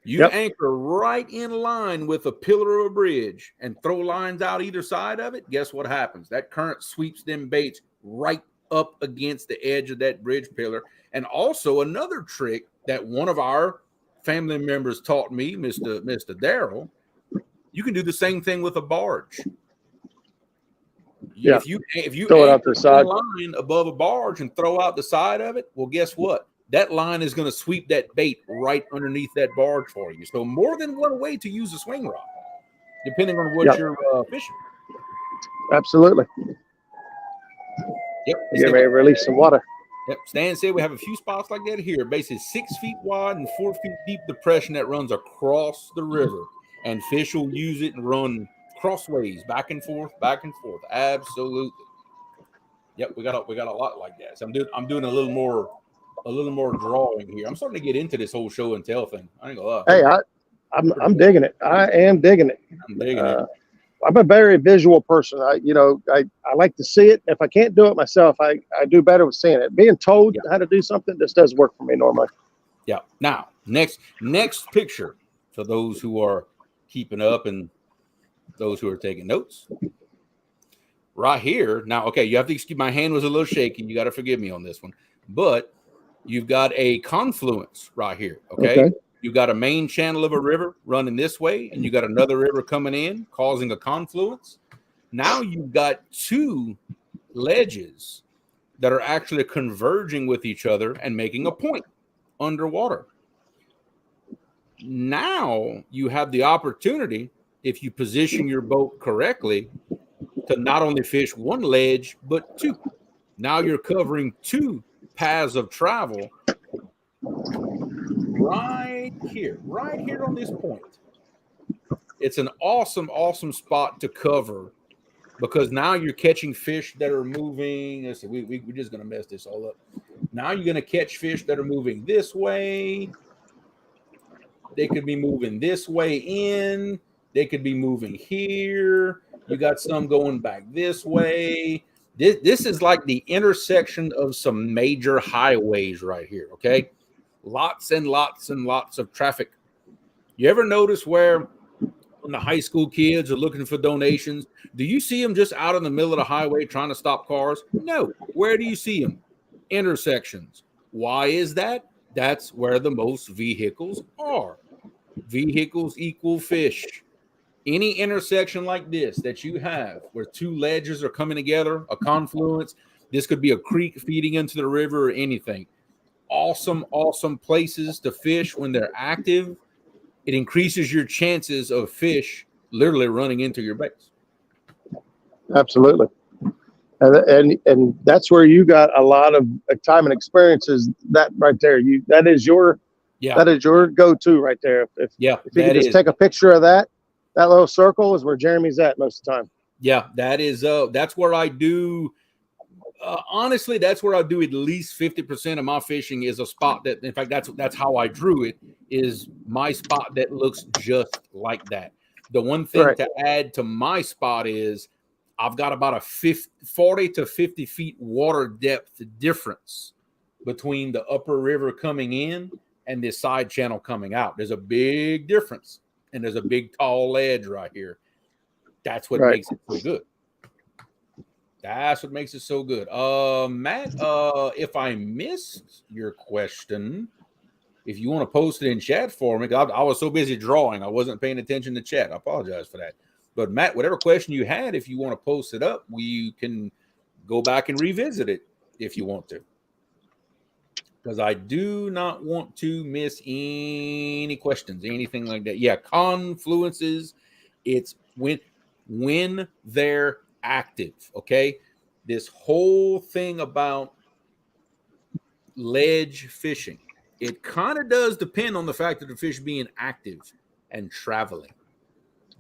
You anchor right in line with a pillar of a bridge and throw lines out either side of it. Guess what happens? That current sweeps them baits right up against the edge of that bridge pillar. And also another trick that one of our family members taught me, Mr. Darrell, you can do the same thing with a barge. Yeah. If you throw it out the side line above a barge and throw out the side of it, well, guess what? That line is going to sweep that bait right underneath that barge for you. So more than one way to use a swing rod, depending on what you're fishing. Absolutely. Yep. Get ready to release some water. Yep. Stan said we have a few spots like that here. Basically 6 feet wide and 4 feet deep depression that runs across the river. And fish will use it and run crossways, back and forth, back and forth. Absolutely. Yep, we got a lot like that. So I'm doing a little more drawing here. I'm starting to get into this whole show and tell thing. I ain't gonna lie. Hey, I'm digging it. I am digging it. I'm digging it. I'm a very visual person. I like to see it. If I can't do it myself, I do better with seeing it. Being told how to do something just doesn't work for me normally. Yeah. Now, next picture for those who are keeping up and those who are taking notes. Right here. Now, okay, you have to excuse my hand was a little shaky. You got to forgive me on this one. But you've got a confluence right here. Okay. You've got a main channel of a river running this way, and you got another river coming in, causing a confluence. Now you've got two ledges that are actually converging with each other and making a point underwater. Now you have the opportunity, if you position your boat correctly, to not only fish one ledge, but two. Now you're covering two paths of travel right here on this point. It's an awesome spot to cover because now you're catching fish that are moving. Listen, we're just going to mess this all up. Now you're going to catch fish that are moving this way. They could be moving this way in. They could be moving here. You got some going back this way. This is like the intersection of some major highways right here, okay? Lots and lots and lots of traffic. You ever notice where when the high school kids are looking for donations, do you see them just out in the middle of the highway trying to stop cars? No. Where do you see them? Intersections. Why is that? That's where the most vehicles are. Vehicles equal fish. Any intersection like this that you have where two ledges are coming together, a confluence, this could be a creek feeding into the river or anything. Awesome places to fish when they're active. It increases your chances of fish literally running into your baits. Absolutely. And that's where you got a lot of time and experiences. That right there, that is your go-to right there. If you can just take a picture of that little circle is where Jeremy's at most of the time. Yeah, that is that's where I do. Honestly, that's where I do at least 50% of my fishing is a spot that, in fact, that's how I drew it, is my spot that looks just like that. The one thing to add to my spot is I've got about a 40 to 50 feet water depth difference between the upper river coming in and this side channel coming out. There's a big difference, and there's a big tall ledge right here. That's what makes it so good. That's what makes it so good. Matt, if I missed your question, if you want to post it in chat for me, I was so busy drawing, I wasn't paying attention to chat. I apologize for that. But Matt, whatever question you had, if you want to post it up, we can go back and revisit it if you want to. Because I do not want to miss any questions, anything like that. Yeah, confluences, it's when they're active, okay? This whole thing about ledge fishing, it kind of does depend on the fact of the fish being active and traveling.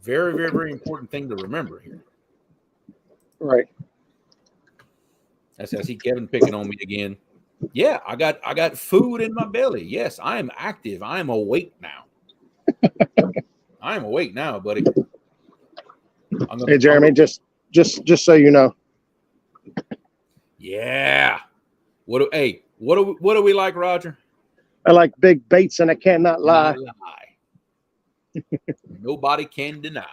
Very, very, very important thing to remember here. Right. I see Kevin picking on me again. Yeah, I got food in my belly. Yes, I am active. I am awake now. I am awake now, buddy. Hey, Jeremy, just so you know. Yeah. What do we like, Roger? I like big baits, and I cannot lie. Nobody can deny.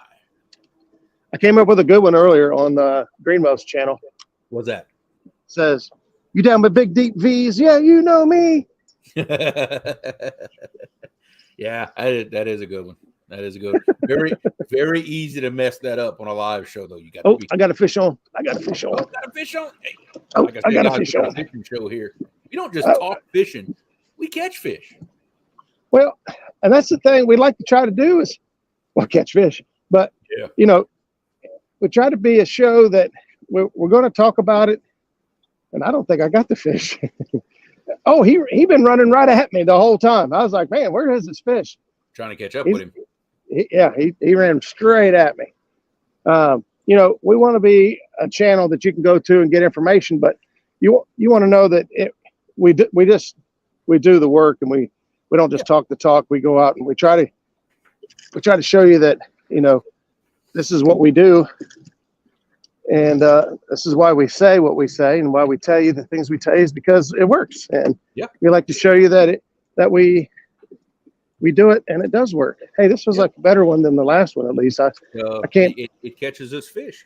I came up with a good one earlier on Greenwell's channel. What's that? It says, "You down with big deep V's? Yeah, you know me." Yeah, that is a good one. That is a good one. Very, very easy to mess that up on a live show, though. You got. I got a fish on. I got a fish on. Oh, got a fish on. Hey, I got a fish on. Fishing show here. We don't just talk fishing. We catch fish. Well, and that's the thing we like to try to do is, catch fish. But we try to be a show that we're going to talk about it. And I don't think I got the fish. Oh, he been running right at me the whole time. I was like, man, where is this fish? Trying to catch up with him. He ran straight at me. We want to be a channel that you can go to and get information, but you want to know that we do the work, and we don't just talk the talk. We go out and we try to we try to show you that, this is what we do. And this is why we say what we say, and why we tell you the things we tell you is because it works. And we like to show you that we do it and it does work. Hey, this was like a better one than the last one, at least. I can't. It catches us fish.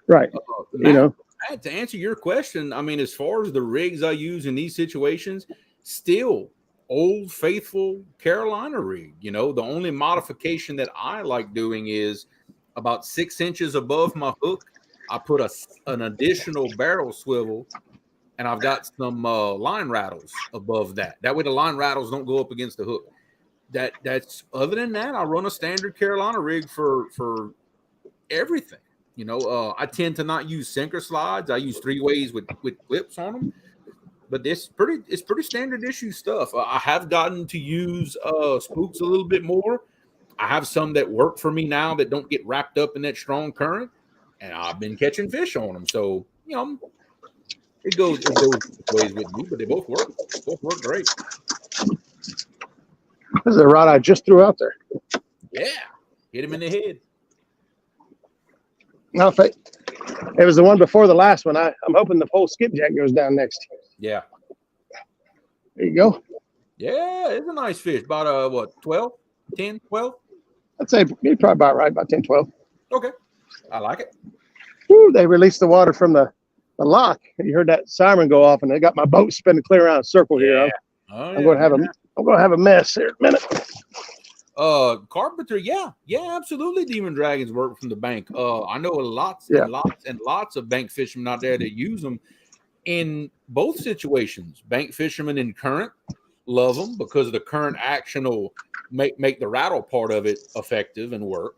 Right. Matt, to answer your question, I mean, as far as the rigs I use in these situations, still old faithful Carolina rig. The only modification that I like doing is about 6 inches above my hook, I put an additional barrel swivel, and I've got some line rattles above that. That way the line rattles don't go up against the hook. That's other than that, I run a standard Carolina rig for everything. I tend to not use sinker slides. I use 3-ways with clips on them. But it's pretty standard issue stuff. I have gotten to use spooks a little bit more. I have some that work for me now that don't get wrapped up in that strong current, and I've been catching fish on them. So it goes ways with me, but they both work. Both work great. This is a rod I just threw out there. Yeah, hit him in the head. No, it was the one before the last one. I'm hoping the whole skipjack goes down next. Yeah. There you go. Yeah, it's a nice fish. About 12, 10, 12? I'd say you're probably about right, about 10, 12. Okay. I like it. Woo, they released the water from the lock. You heard that siren go off, and they got my boat spinning clear around a circle here. I'm going to have a mess here in a minute. Carpenter, yeah, absolutely. Demon dragons work from the bank. I know lots and lots of bank fishermen out there that use them in both situations. Bank fishermen in current love them because the current action will make the rattle part of it effective and work.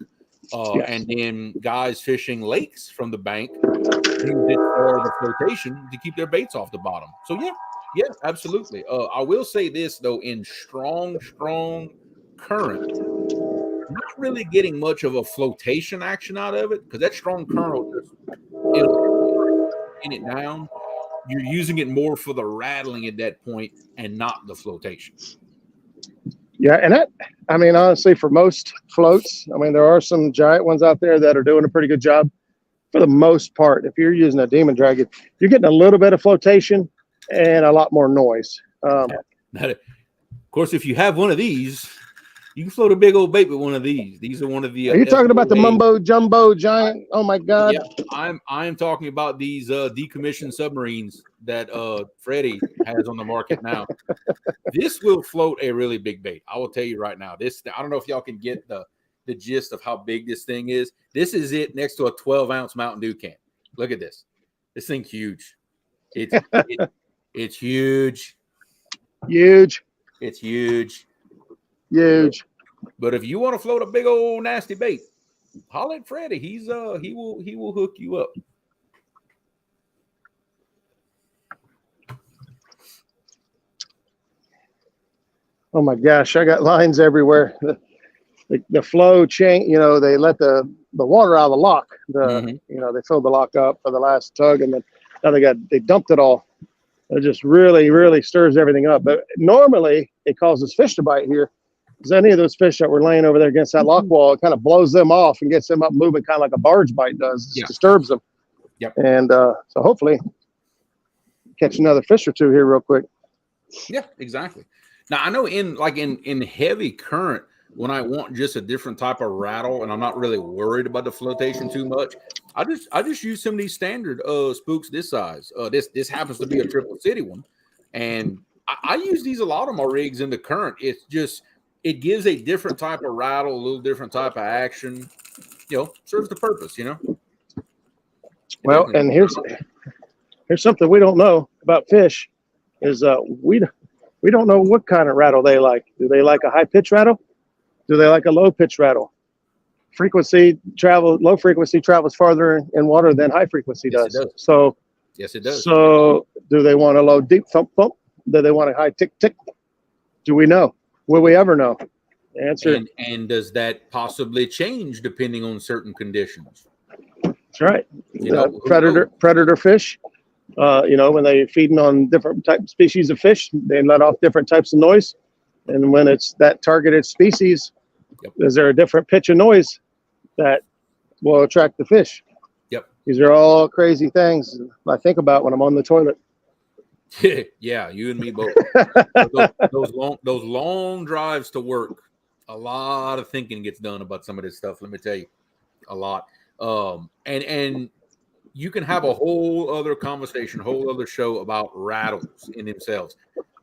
And then guys fishing lakes from the bank use it for the flotation to keep their baits off the bottom. So yeah, absolutely. I will say this though, in strong current, not really getting much of a flotation action out of it because that strong current will pin it down. You're using it more for the rattling at that point and not the flotation. Yeah, and honestly, for most floats, there are some giant ones out there that are doing a pretty good job. For the most part, if you're using a demon dragon, you're getting a little bit of flotation and a lot more noise. Of course, if you have one of these, you can float a big old bait with one of these. These are one of the. Are you talking about the mumbo jumbo giant? Oh my God! Yeah, I'm talking about these decommissioned submarines that Freddie has on the market now. This will float a really big bait. I will tell you right now. I don't know if y'all can get the gist of how big this thing is. This is it next to a 12-ounce Mountain Dew can. Look at this. This thing's huge. It's huge. Huge. It's huge. Huge. But if you want to float a big old nasty bait, holler at Freddie. He will hook you up. Oh my gosh, I got lines everywhere. The flow change, they let the water out of the lock. They filled the lock up for the last tug, and then now they dumped it all. It just really, really stirs everything up. But normally it causes fish to bite here. Because any of those fish that were laying over there against that lock wall, it kind of blows them off and gets them up moving, kind of like a barge bite does. It disturbs them. Yep. And so hopefully catch another fish or two here real quick. Yeah, exactly. Now I know in heavy current, when I want just a different type of rattle and I'm not really worried about the flotation too much, I just use some of these standard spooks this size. This happens to be a Triple City one, and I use these a lot on my rigs in the current. It's just it gives a different type of rattle, a little different type of action. Serves the purpose. Well, and here's something we don't know about fish is we don't know what kind of rattle they like. Do they like a high pitch rattle? Do they like a low pitch rattle? Low frequency travels farther in water than high frequency does. It does. So yes, it does. So do they want a low deep thump thump? Do they want a high tick tick? Do we know? Will we ever know? The answer. And does that possibly change depending on certain conditions? That's right. Predator fish. When they're feeding on different type species of fish, they let off different types of noise. And when it's that targeted species, is there a different pitch of noise that will attract the fish? Yep. These are all crazy things I think about when I'm on the toilet. Yeah, you and me both. those long drives to work, a lot of thinking gets done about some of this stuff. Let me tell you, a lot. And you can have a whole other conversation, whole other show about rattles in themselves.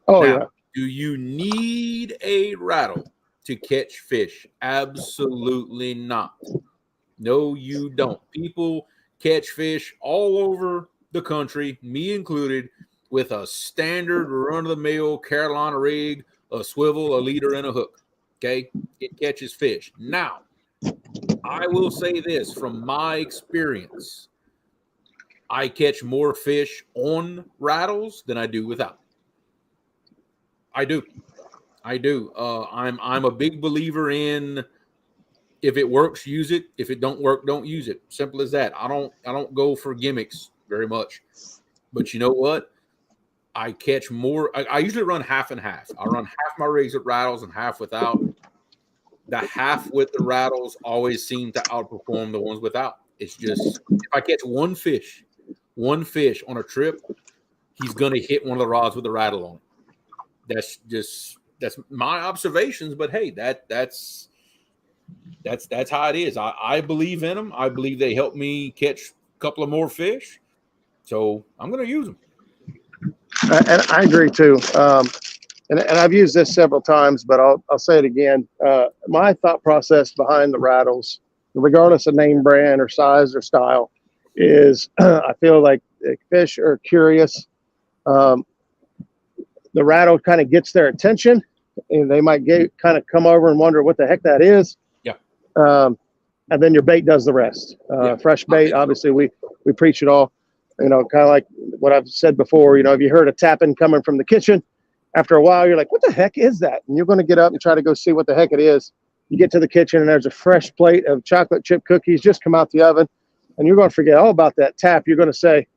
Oh, now, yeah. do you need a rattle to catch fish? Absolutely not. No, you don't. People catch fish all over the country, me included, with a standard run-of-the-mill Carolina rig, a swivel, a leader, and a hook. Okay? It catches fish. Now, I will say this from my experience. I catch more fish on rattles than I do without. I do. I'm a big believer in if it works, use it. If it don't work, don't use it. Simple as that. I don't go for gimmicks very much. But you know what? I catch more. I usually run half and half. I run half my rigs with rattles and half without. The half with the rattles always seem to outperform the ones without. It's just if I catch one fish on a trip, he's gonna hit one of the rods with a rattle on it. That's my observations. But hey, that's how it is. I believe in them. I believe they help me catch a couple of more fish. So I'm gonna use them. And I agree too. And I've used this several times, but I'll say it again. My thought process behind the rattles, regardless of name, brand, or size or style, is I feel like the fish are curious. The rattle kind of gets their attention, and they might kind of come over and wonder what the heck that is. Yeah. And then your bait does the rest. Fresh bait, obviously, we preach it all. Kind of like what I've said before. If you heard a tapping coming from the kitchen, after a while, you're like, what the heck is that? And you're going to get up and try to go see what the heck it is. You get to the kitchen, and there's a fresh plate of chocolate chip cookies just come out the oven, and you're going to forget all about that tap. You're going to say,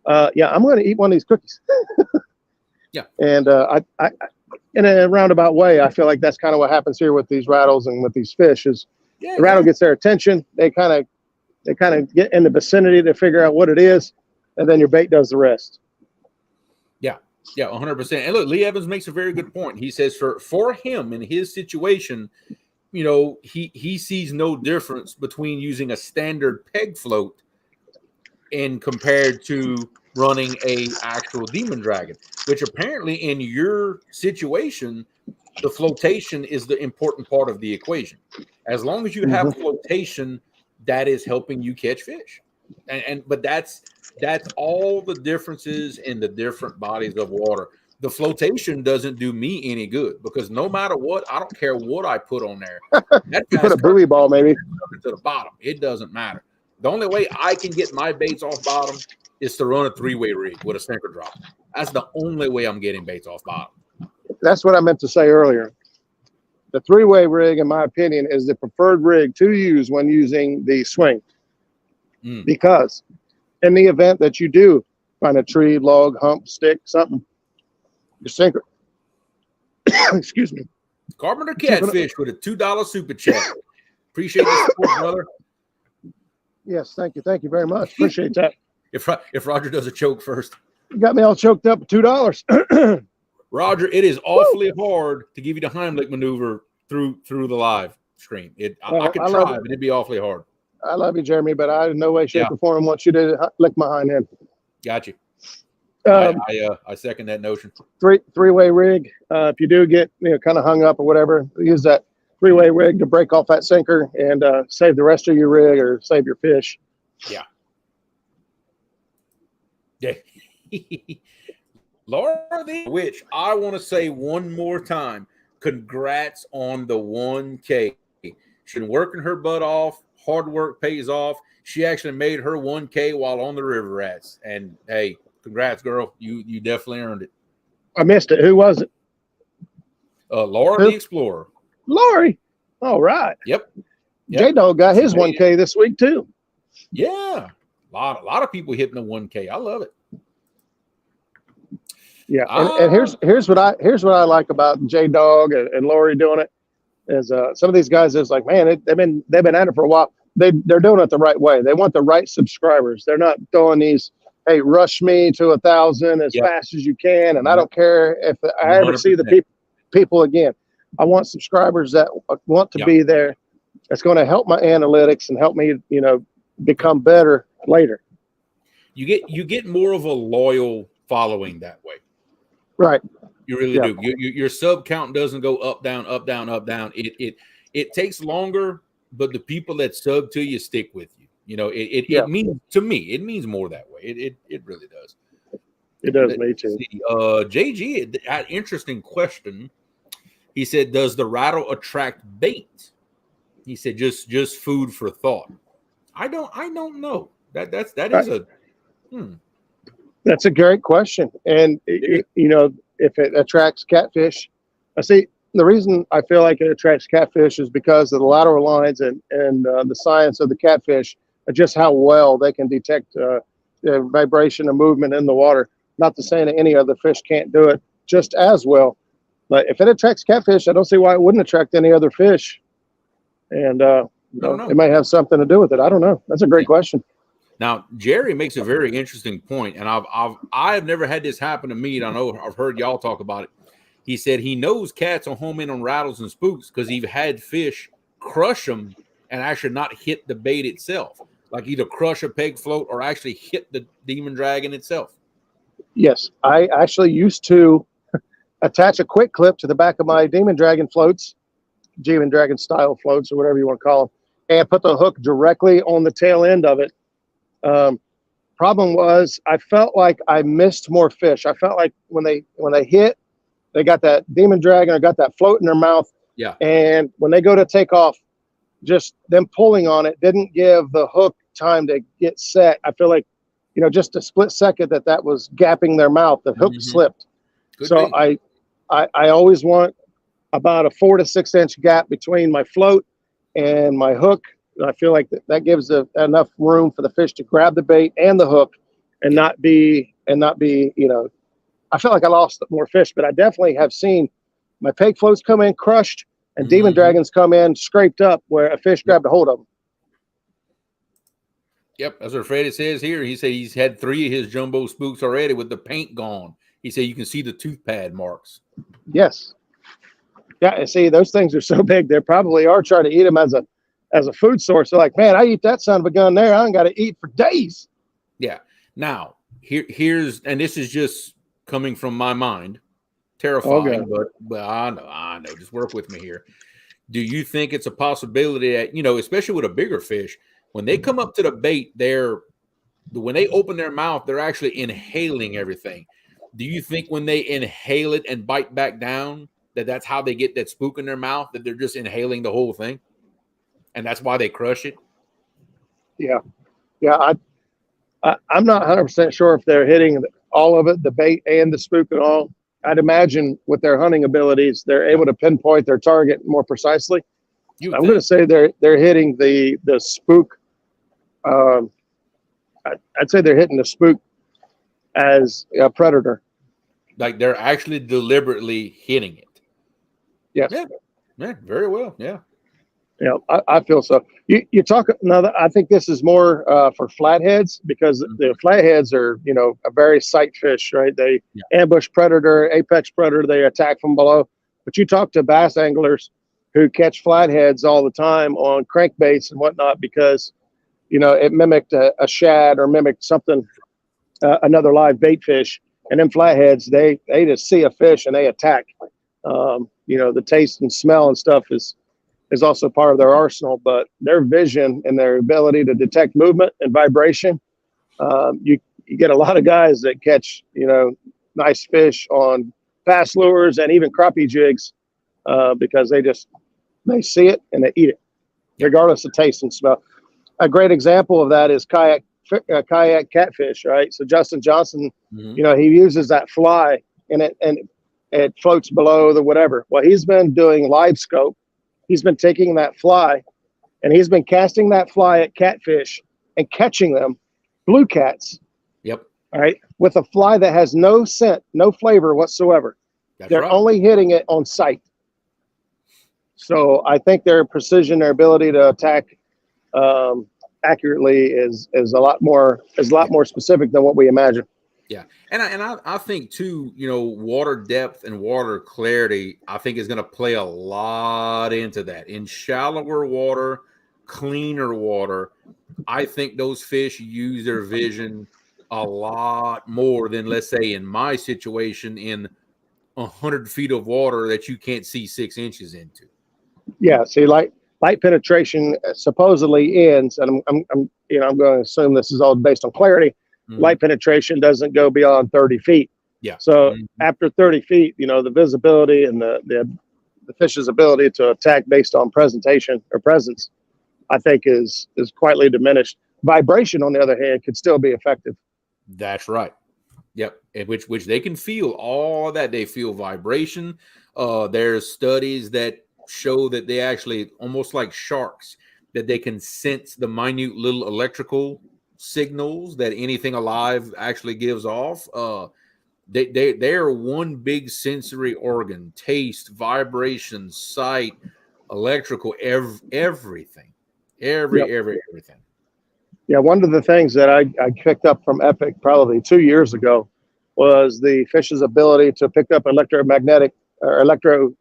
yeah, I'm going to eat one of these cookies. Yeah. And I, in a roundabout way, I feel like that's kind of what happens here with these rattles and with these fish is the rattle gets their attention. They kind of get in the vicinity to figure out what it is, and then your bait does the rest. Yeah, 100%. And look, Lee Evans makes a very good point. He says for him in his situation, he sees no difference between using a standard peg float and compared to running a actual demon dragon, which apparently in your situation, the flotation is the important part of the equation. As long as you have flotation, that is helping you catch fish. But that's all the differences in the different bodies of water. The flotation doesn't do me any good because no matter what, I don't care what I put on there. You put a buoy ball, maybe to the bottom. It doesn't matter. The only way I can get my baits off bottom is to run a 3-way rig with a sinker drop. That's the only way I'm getting baits off bottom. That's what I meant to say earlier. The 3-way rig, in my opinion, is the preferred rig to use when using the swing. Because in the event that you do find a tree, log, hump, stick, something, your sinker. Excuse me. Carpenter Catfish with a $2 super chat. Appreciate the support, brother. Yes, thank you. Thank you very much. Appreciate that. If Roger does a choke first. You got me all choked up with $2. Roger, it is awfully hard to give you the Heimlich maneuver through the live stream. I could try, but it'd be awfully hard. I love you, Jeremy, but I in no way, shape, or form want you to lick my hind end. Got you. I second that notion. Three-way rig. If you do get kind of hung up or whatever, use that 3-way rig to break off that sinker and save the rest of your rig or save your fish. Yeah. Yeah. Laura, which I want to say one more time, congrats on the 1K. She's been working her butt off. Hard work pays off. She actually made her 1K while on the river rats. And hey, congrats, girl. You definitely earned it. I missed it. Who was it? Laura the Explorer. Lori. All right. Yep. J-Dog got his 1K this week too. Yeah. A lot of people hitting the 1K. I love it. Yeah, and Ah, here's what I like about J Dog and Lori doing it is some of these guys is like, man, they've been at it for a while. They're doing it the right way. They want the right subscribers. They're not doing these, hey, rush me to 1,000 as yep, fast as you can, and I yep, don't care if I ever see the 100%. people again. I want subscribers that want to Yep, be there. That's going to help my analytics and help me, yep. become better later. You get more of a loyal following that way. Right. You really Yeah. do. Your sub count doesn't go up, down, up, down, up, down. It takes longer, but the people that sub to you stick with you. Yeah. It means to me, it means more that way. It really does. It does Let's me too. see. JG had an interesting question. He said, "Does the rattle attract bait?" He said, "Just food for thought." I don't know. That Right. is a That's a great question. And, if it attracts catfish, I see the reason I feel like it attracts catfish is because of the lateral lines and the science of the catfish, just how well they can detect vibration and movement in the water. Not to say that any other fish can't do it just as well. But if it attracts catfish, I don't see why it wouldn't attract any other fish. And, I don't know. it may have something to do with it. I don't know. That's a great question. Now, Jerry makes a very interesting point, and I've never had this happen to me. And I know I've heard y'all talk about it. He said he knows cats will home in on rattles and spooks because he's had fish crush them and actually not hit the bait itself, like either crush a peg float or actually hit the demon dragon itself. Yes, I actually used to attach a quick clip to the back of my demon dragon floats, demon dragon style floats, or whatever you want to call them, and put the hook directly on the tail end of it. Problem was, I felt like I missed more fish. I felt like when they hit, they got that demon dragon or got that float in their mouth, Yeah. and when they go to take off, just them pulling on it didn't give the hook time to get set. I feel like, just a split second that was gapping their mouth, the hook slipped. Could So be. I always want about a 4 to 6 inch gap between my float and my hook. I feel like that gives enough room for the fish to grab the bait and the hook and not be, I feel like I lost more fish, but I definitely have seen my peg floats come in crushed and demon dragons come in scraped up where a fish grabbed a hold of them. Yep, that's what Freddie says here. He said he's had 3 of his jumbo spooks already with the paint gone. He said you can see the tooth pad marks. Yes. Yeah, and see, those things are so big, they probably are trying to eat them as a food source. They're like, man, I eat that son of a gun there. I ain't got to eat for days. Yeah. Now, here's, and this is just coming from my mind, terrifying, but I know. Just work with me here. Do you think it's a possibility that, especially with a bigger fish, when they come up to the bait, when they open their mouth, they're actually inhaling everything. Do you think when they inhale it and bite back down, that's how they get that spook in their mouth, that they're just inhaling the whole thing? And that's why they crush it? Yeah. Yeah. I'm not 100% sure if they're hitting all of it, the bait and the spook and all. I'd imagine with their hunting abilities, they're able to pinpoint their target more precisely. I'm going to say they're hitting the spook. I'd say they're hitting the spook as a predator. Like they're actually deliberately hitting it. Yes. Yeah, very well. Yeah. Yeah, I feel so. You talk now. I think this is more for flatheads because the flatheads are, a very sight fish, right? They ambush predator, apex predator. They attack from below. But you talk to bass anglers who catch flatheads all the time on crankbaits and whatnot because, it mimicked a shad or mimicked something, another live bait fish. And then flatheads, they just see a fish and they attack. The taste and smell and stuff is also part of their arsenal, but their vision and their ability to detect movement and vibration. You get a lot of guys that catch, nice fish on fast lures and even crappie jigs because they see it and they eat it, regardless of taste and smell. A great example of that is kayak catfish, right? So Justin Johnson, he uses that fly and it floats below the whatever. Well, he's been doing live scope. He's been taking that fly and he's been casting that fly at catfish and catching them, blue cats. Yep. All right, with a fly that has no scent, no flavor whatsoever. That's They're right. only hitting it on sight. So I think their precision, their ability to attack accurately is a lot more specific than what we imagine. Yeah, and I think too, water depth and water clarity, I think is going to play a lot into that. In shallower water, cleaner water, I think those fish use their vision a lot more than, let's say, in my situation, in 100 feet of water that you can't see 6 inches into. Yeah, see, light penetration supposedly ends, and I'm going to assume this is all based on clarity. Mm-hmm. Light penetration doesn't go beyond 30 feet. Yeah. So after 30 feet, the visibility and the fish's ability to attack based on presentation or presence, I think is quietly diminished. Vibration, on the other hand, could still be effective. That's right. Yep, which they can feel all that. They feel vibration. There's studies that show that they actually, almost like sharks, that they can sense the minute little electrical signals that anything alive actually gives off. They are one big sensory organ: taste, vibration, sight, electrical, everything, everything. Yeah, one of the things that I picked up from Epic probably 2 years ago was the fish's ability to pick up electromagnetic or electro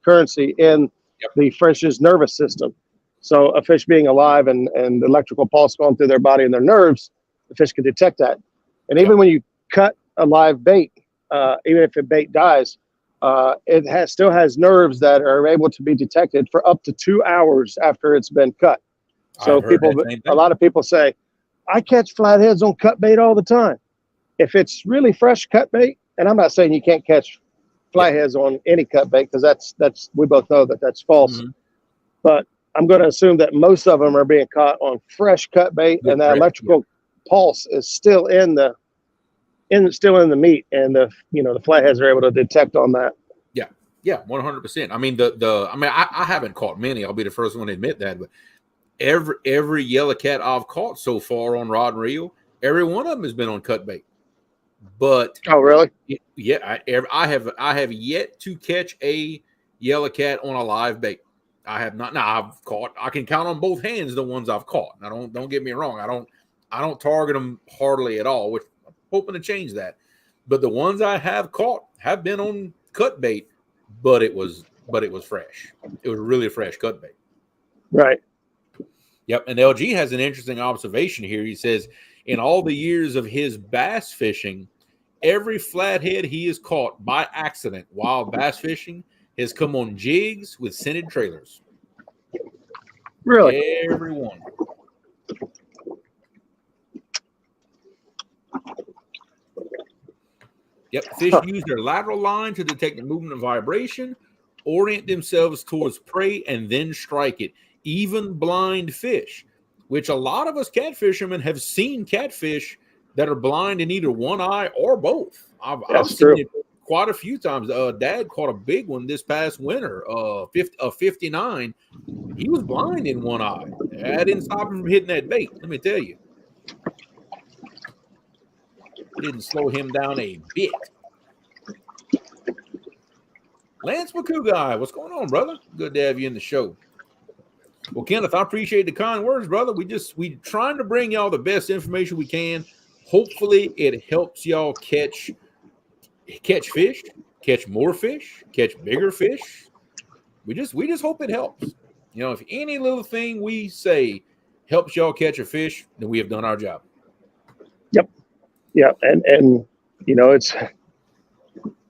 currency in the fish's nervous system. So a fish being alive and electrical pulse going through their body and their nerves, the fish can detect that. And even when you cut a live bait, even if the bait dies, it still has nerves that are able to be detected for up to 2 hours after it's been cut. So a lot of people say, I catch flatheads on cut bait all the time. If it's really fresh cut bait, and I'm not saying you can't catch flatheads on any cut bait, because that's we both know that that's false. Mm-hmm. But I'm going to assume that most of them are being caught on fresh cut bait, and that electrical pulse is still in the meat, and the flatheads are able to detect on that. Yeah, 100%. I mean, I haven't caught many. I'll be the first one to admit that, but every yellow cat I've caught so far on rod and reel, every one of them has been on cut bait. But oh, really? Yeah, I have yet to catch a yellow cat on a live bait. I have not. Now I can count on both hands the ones I've caught. Now don't get me wrong. I don't target them hardly at all, which I'm hoping to change that. But the ones I have caught have been on cut bait, but it was fresh. It was really fresh cut bait. Right. Yep. And LG has an interesting observation here. He says, in all the years of his bass fishing, every flathead he has caught by accident while bass fishing has come on jigs with scented trailers. Really? Everyone. Yep. Fish use their lateral line to detect the movement of vibration, orient themselves towards prey, and then strike it. Even blind fish, which a lot of us catfishermen have seen catfish that are blind in either one eye or both. I've seen it quite a few times. Dad caught a big one this past winter, 59. He was blind in one eye. That didn't stop him from hitting that bait, let me tell you. Didn't slow him down a bit. Lance McCouguy, what's going on, brother? Good to have you in the show. Well, Kenneth, I appreciate the kind words, brother. We trying to bring y'all the best information we can. Hopefully, it helps y'all catch fish, catch more fish, catch bigger fish. We just hope it helps. If any little thing we say helps y'all catch a fish, then we have done our job. Yep. Yeah, and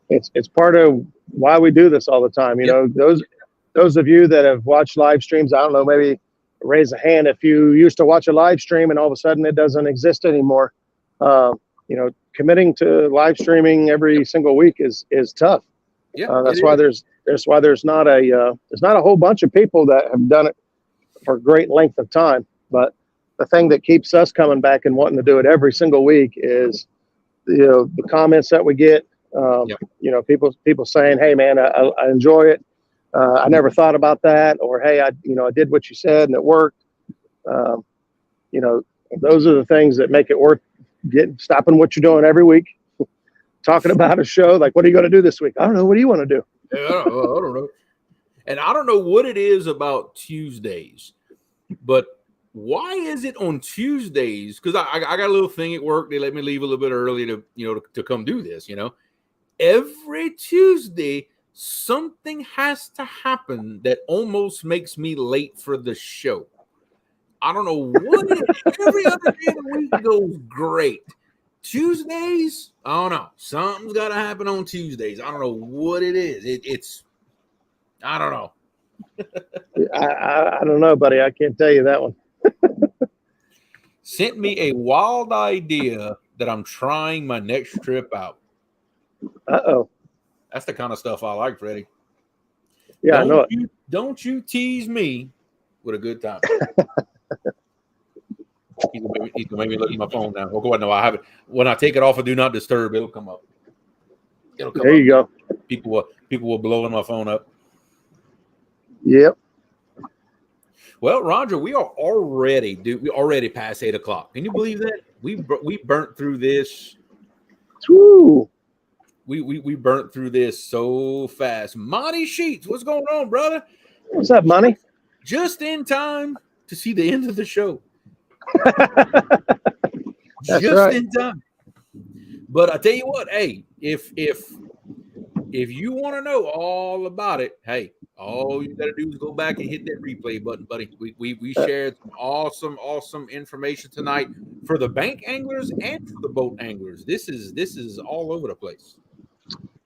it's part of why we do this all the time. Those of you that have watched live streams, I don't know, maybe raise a hand if you used to watch a live stream and all of a sudden it doesn't exist anymore. Committing to live streaming every single week is tough. Yeah, that's why there's not a whole bunch of people that have done it for a great length of time. But the thing that keeps us coming back and wanting to do it every single week is the comments that we get. People saying, "Hey, man, I enjoy it. I never thought about that," or "Hey, I did what you said and it worked." Those are the things that make it worth stopping what you're doing every week, talking about a show. Like, what are you going to do this week? I don't know. What do you want to do? Yeah, I don't know. And I don't know what it is about Tuesdays, but why is it on Tuesdays? Because I got a little thing at work. They let me leave a little bit early to come do this. Every Tuesday something has to happen that almost makes me late for the show. I don't know what it is. Every other day of the week goes great. Tuesdays, I don't know. Something's got to happen on Tuesdays. I don't know what it is. It's I don't know. I don't know, buddy. I can't tell you that one. Sent me a wild idea that I'm trying my next trip out. Uh-oh. That's the kind of stuff I like, Freddie. Yeah, I know it. Don't you tease me with a good time. He's gonna make me look at my phone now. Oh, go ahead. No, I have it. When I take it off of Do Not Disturb, it'll come up. There you go. People were blowing my phone up. Yep. Well, Roger, we already past 8 o'clock. Can you believe that? We burnt through this. Woo. We burnt through this so fast. Monty Sheets, what's going on, brother? What's up, Monty? Just in time to see the end of the show. That's right. In time. But I tell you what, hey, if you want to know all about it, hey, all you got to do is go back and hit that replay button, buddy. We shared some awesome information tonight for the bank anglers and for the boat anglers. This is all over the place.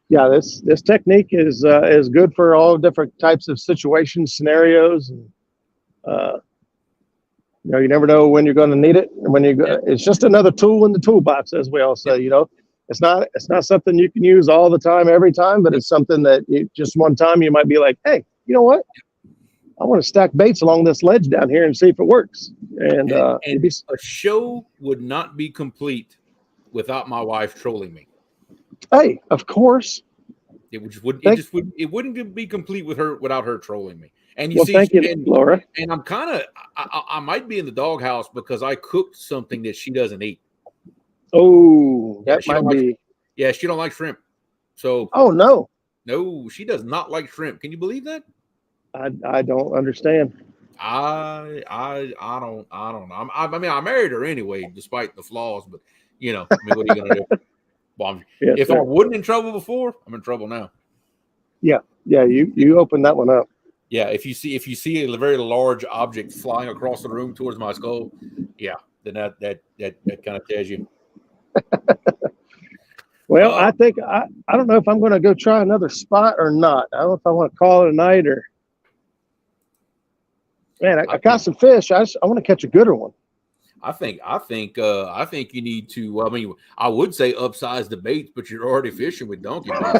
Yeah, this technique is good for all different types of situations, scenarios, and you never know when you're going to need it. And it's just another tool in the toolbox, as we all say. It's not something you can use all the time, every time, but it's something that just one time you might be like, hey, you know what? I want to stack baits along this ledge down here and see if it works. And a show would not be complete without my wife trolling me. Hey, of course. It wouldn't be complete without her trolling me. And thank you, Laura. And I might be in the doghouse because I cooked something that she doesn't eat. Oh, that might be. She don't like shrimp. So. Oh no. No, she does not like shrimp. Can you believe that? I don't understand. I don't know. I married her anyway, despite the flaws. But what are you gonna do? Well, if I wasn't in trouble before, I'm in trouble now. Yeah. You opened that one up. Yeah. If you see a very large object flying across the room towards my skull, then that kind of tells you. Well, I think I don't know if I'm going to go try another spot or not. I don't know if I want to call it a night or. Man, I caught some fish. I want to catch a gooder one. I think you need to. I mean, I would say upsize the baits, but you're already fishing with donkey baits.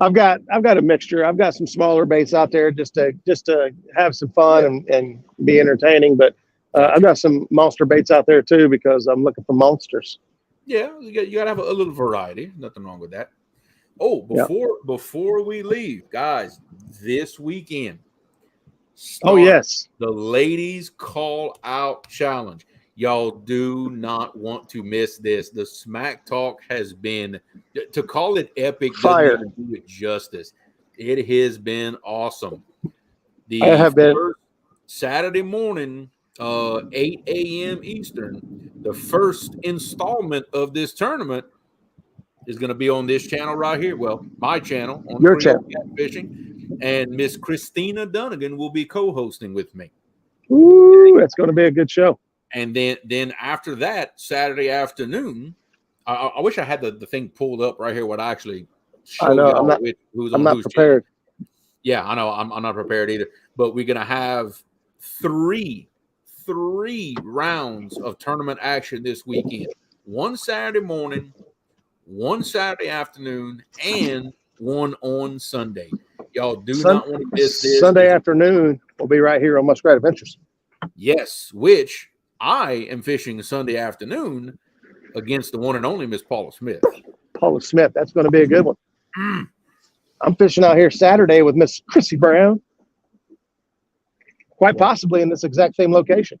I've got a mixture. I've got some smaller baits out there just to have some fun and be entertaining. But I've got some monster baits out there too because I'm looking for monsters. Yeah, you got to have a little variety. Nothing wrong with that. Oh, before we leave, guys, this weekend. Yes, the ladies call out challenge. Y'all do not want to miss this. The smack talk has been, to call it epic, fire. Doesn't even do it justice. It has been awesome. I have been Saturday morning, 8 a.m. Eastern. The first installment of this tournament is going to be on this channel right here. Well, my channel, on your channel, Fishing, and Miss Christina Dunnigan will be co-hosting with me. Ooh, that's going to be a good show. And then after that, Saturday afternoon, I wish I had the thing pulled up right here. What I actually showed. I know. I'm not prepared. Channel. Yeah, I know. I'm not prepared either. But we're gonna have three rounds of tournament action this weekend. One Saturday morning, one Saturday afternoon, and one on Sunday. Y'all do not want to miss this. Sunday afternoon will be right here on Muskrat Adventures. Yes, which I am fishing Sunday afternoon against the one and only Miss Paula Smith. Paula Smith, that's going to be a good one. I'm fishing out here Saturday with Miss Chrissy Brown, quite possibly in this exact same location.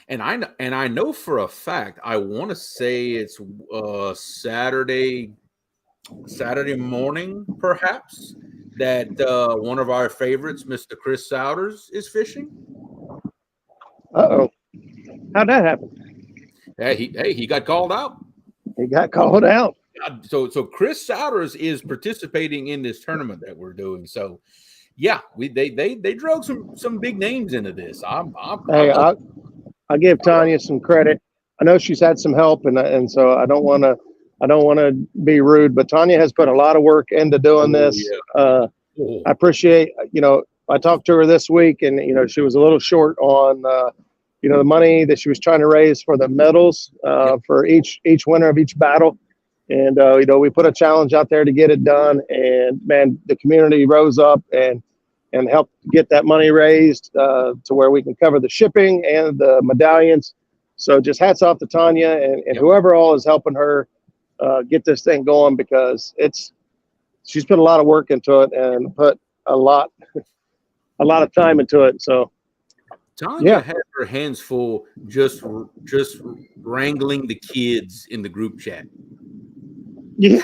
And I know for a fact, I want to say it's Saturday morning, perhaps, that one of our favorites, Mr. Chris Souders, is fishing. Uh-oh. How'd that happen? He got called out. He got called out. So Chris Souders is participating in this tournament that we're doing. So yeah, they drove some big names into this. I'll give Tanya some credit. I know she's had some help, and so I don't want to be rude, but Tanya has put a lot of work into doing this. Yeah. I appreciate, I talked to her this week, and she was a little short on the money that she was trying to raise for the medals for each winner of each battle. And we put a challenge out there to get it done, and man, the community rose up and helped get that money raised to where we can cover the shipping and the medallions. So just hats off to Tanya and whoever all is helping her get this thing going, because she's put a lot of work into it and put a lot of time into it. So Tanya had her hands full just wrangling the kids in the group chat. Yeah.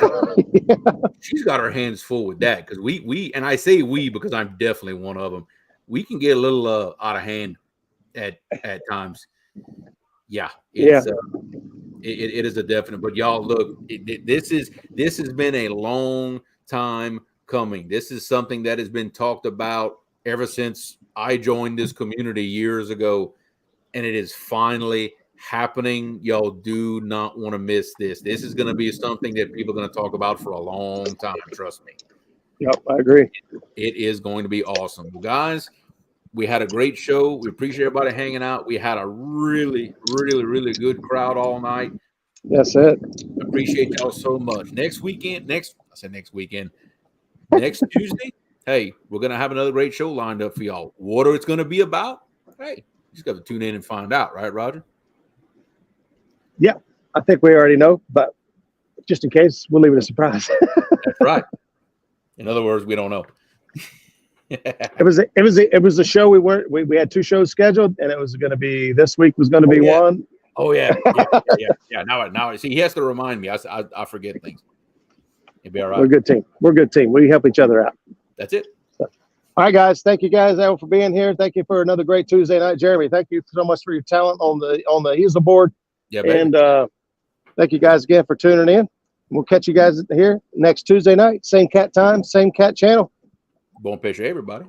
She's got her hands full with that, because we and I say we because I'm definitely one of them. We can get a little out of hand at times. Yeah, it is a definite. But y'all, look, this has been a long time coming. This is something that has been talked about ever since I joined this community years ago, and it is finally happening. Y'all do not want to miss this. This is going to be something that people are going to talk about for a long time. Trust me. Yep, I agree. It is going to be awesome. Well, guys, we had a great show. We appreciate everybody hanging out. We had a really, really, really good crowd all night. That's it. Appreciate y'all so much. Next Tuesday, hey, we're going to have another great show lined up for y'all. What it's going to be about? Hey, you just got to tune in and find out, right, Roger? Yeah, I think we already know, but just in case, we'll leave it a surprise. That's right. In other words, we don't know. It was a show we had 2 shows scheduled, and it was going to be this week was going to be one. Oh yeah. Now see, he has to remind me. I forget things. It'll be all right. We're a good team. We help each other out. That's it. So, all right, guys. Thank you guys for being here. Thank you for another great Tuesday night, Jeremy. Thank you so much for your talent on the easel board. Yeah, baby. And thank you guys again for tuning in. We'll catch you guys here next Tuesday night. Same cat time, same cat channel. Bon pêcher, everybody.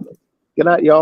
Good night, y'all.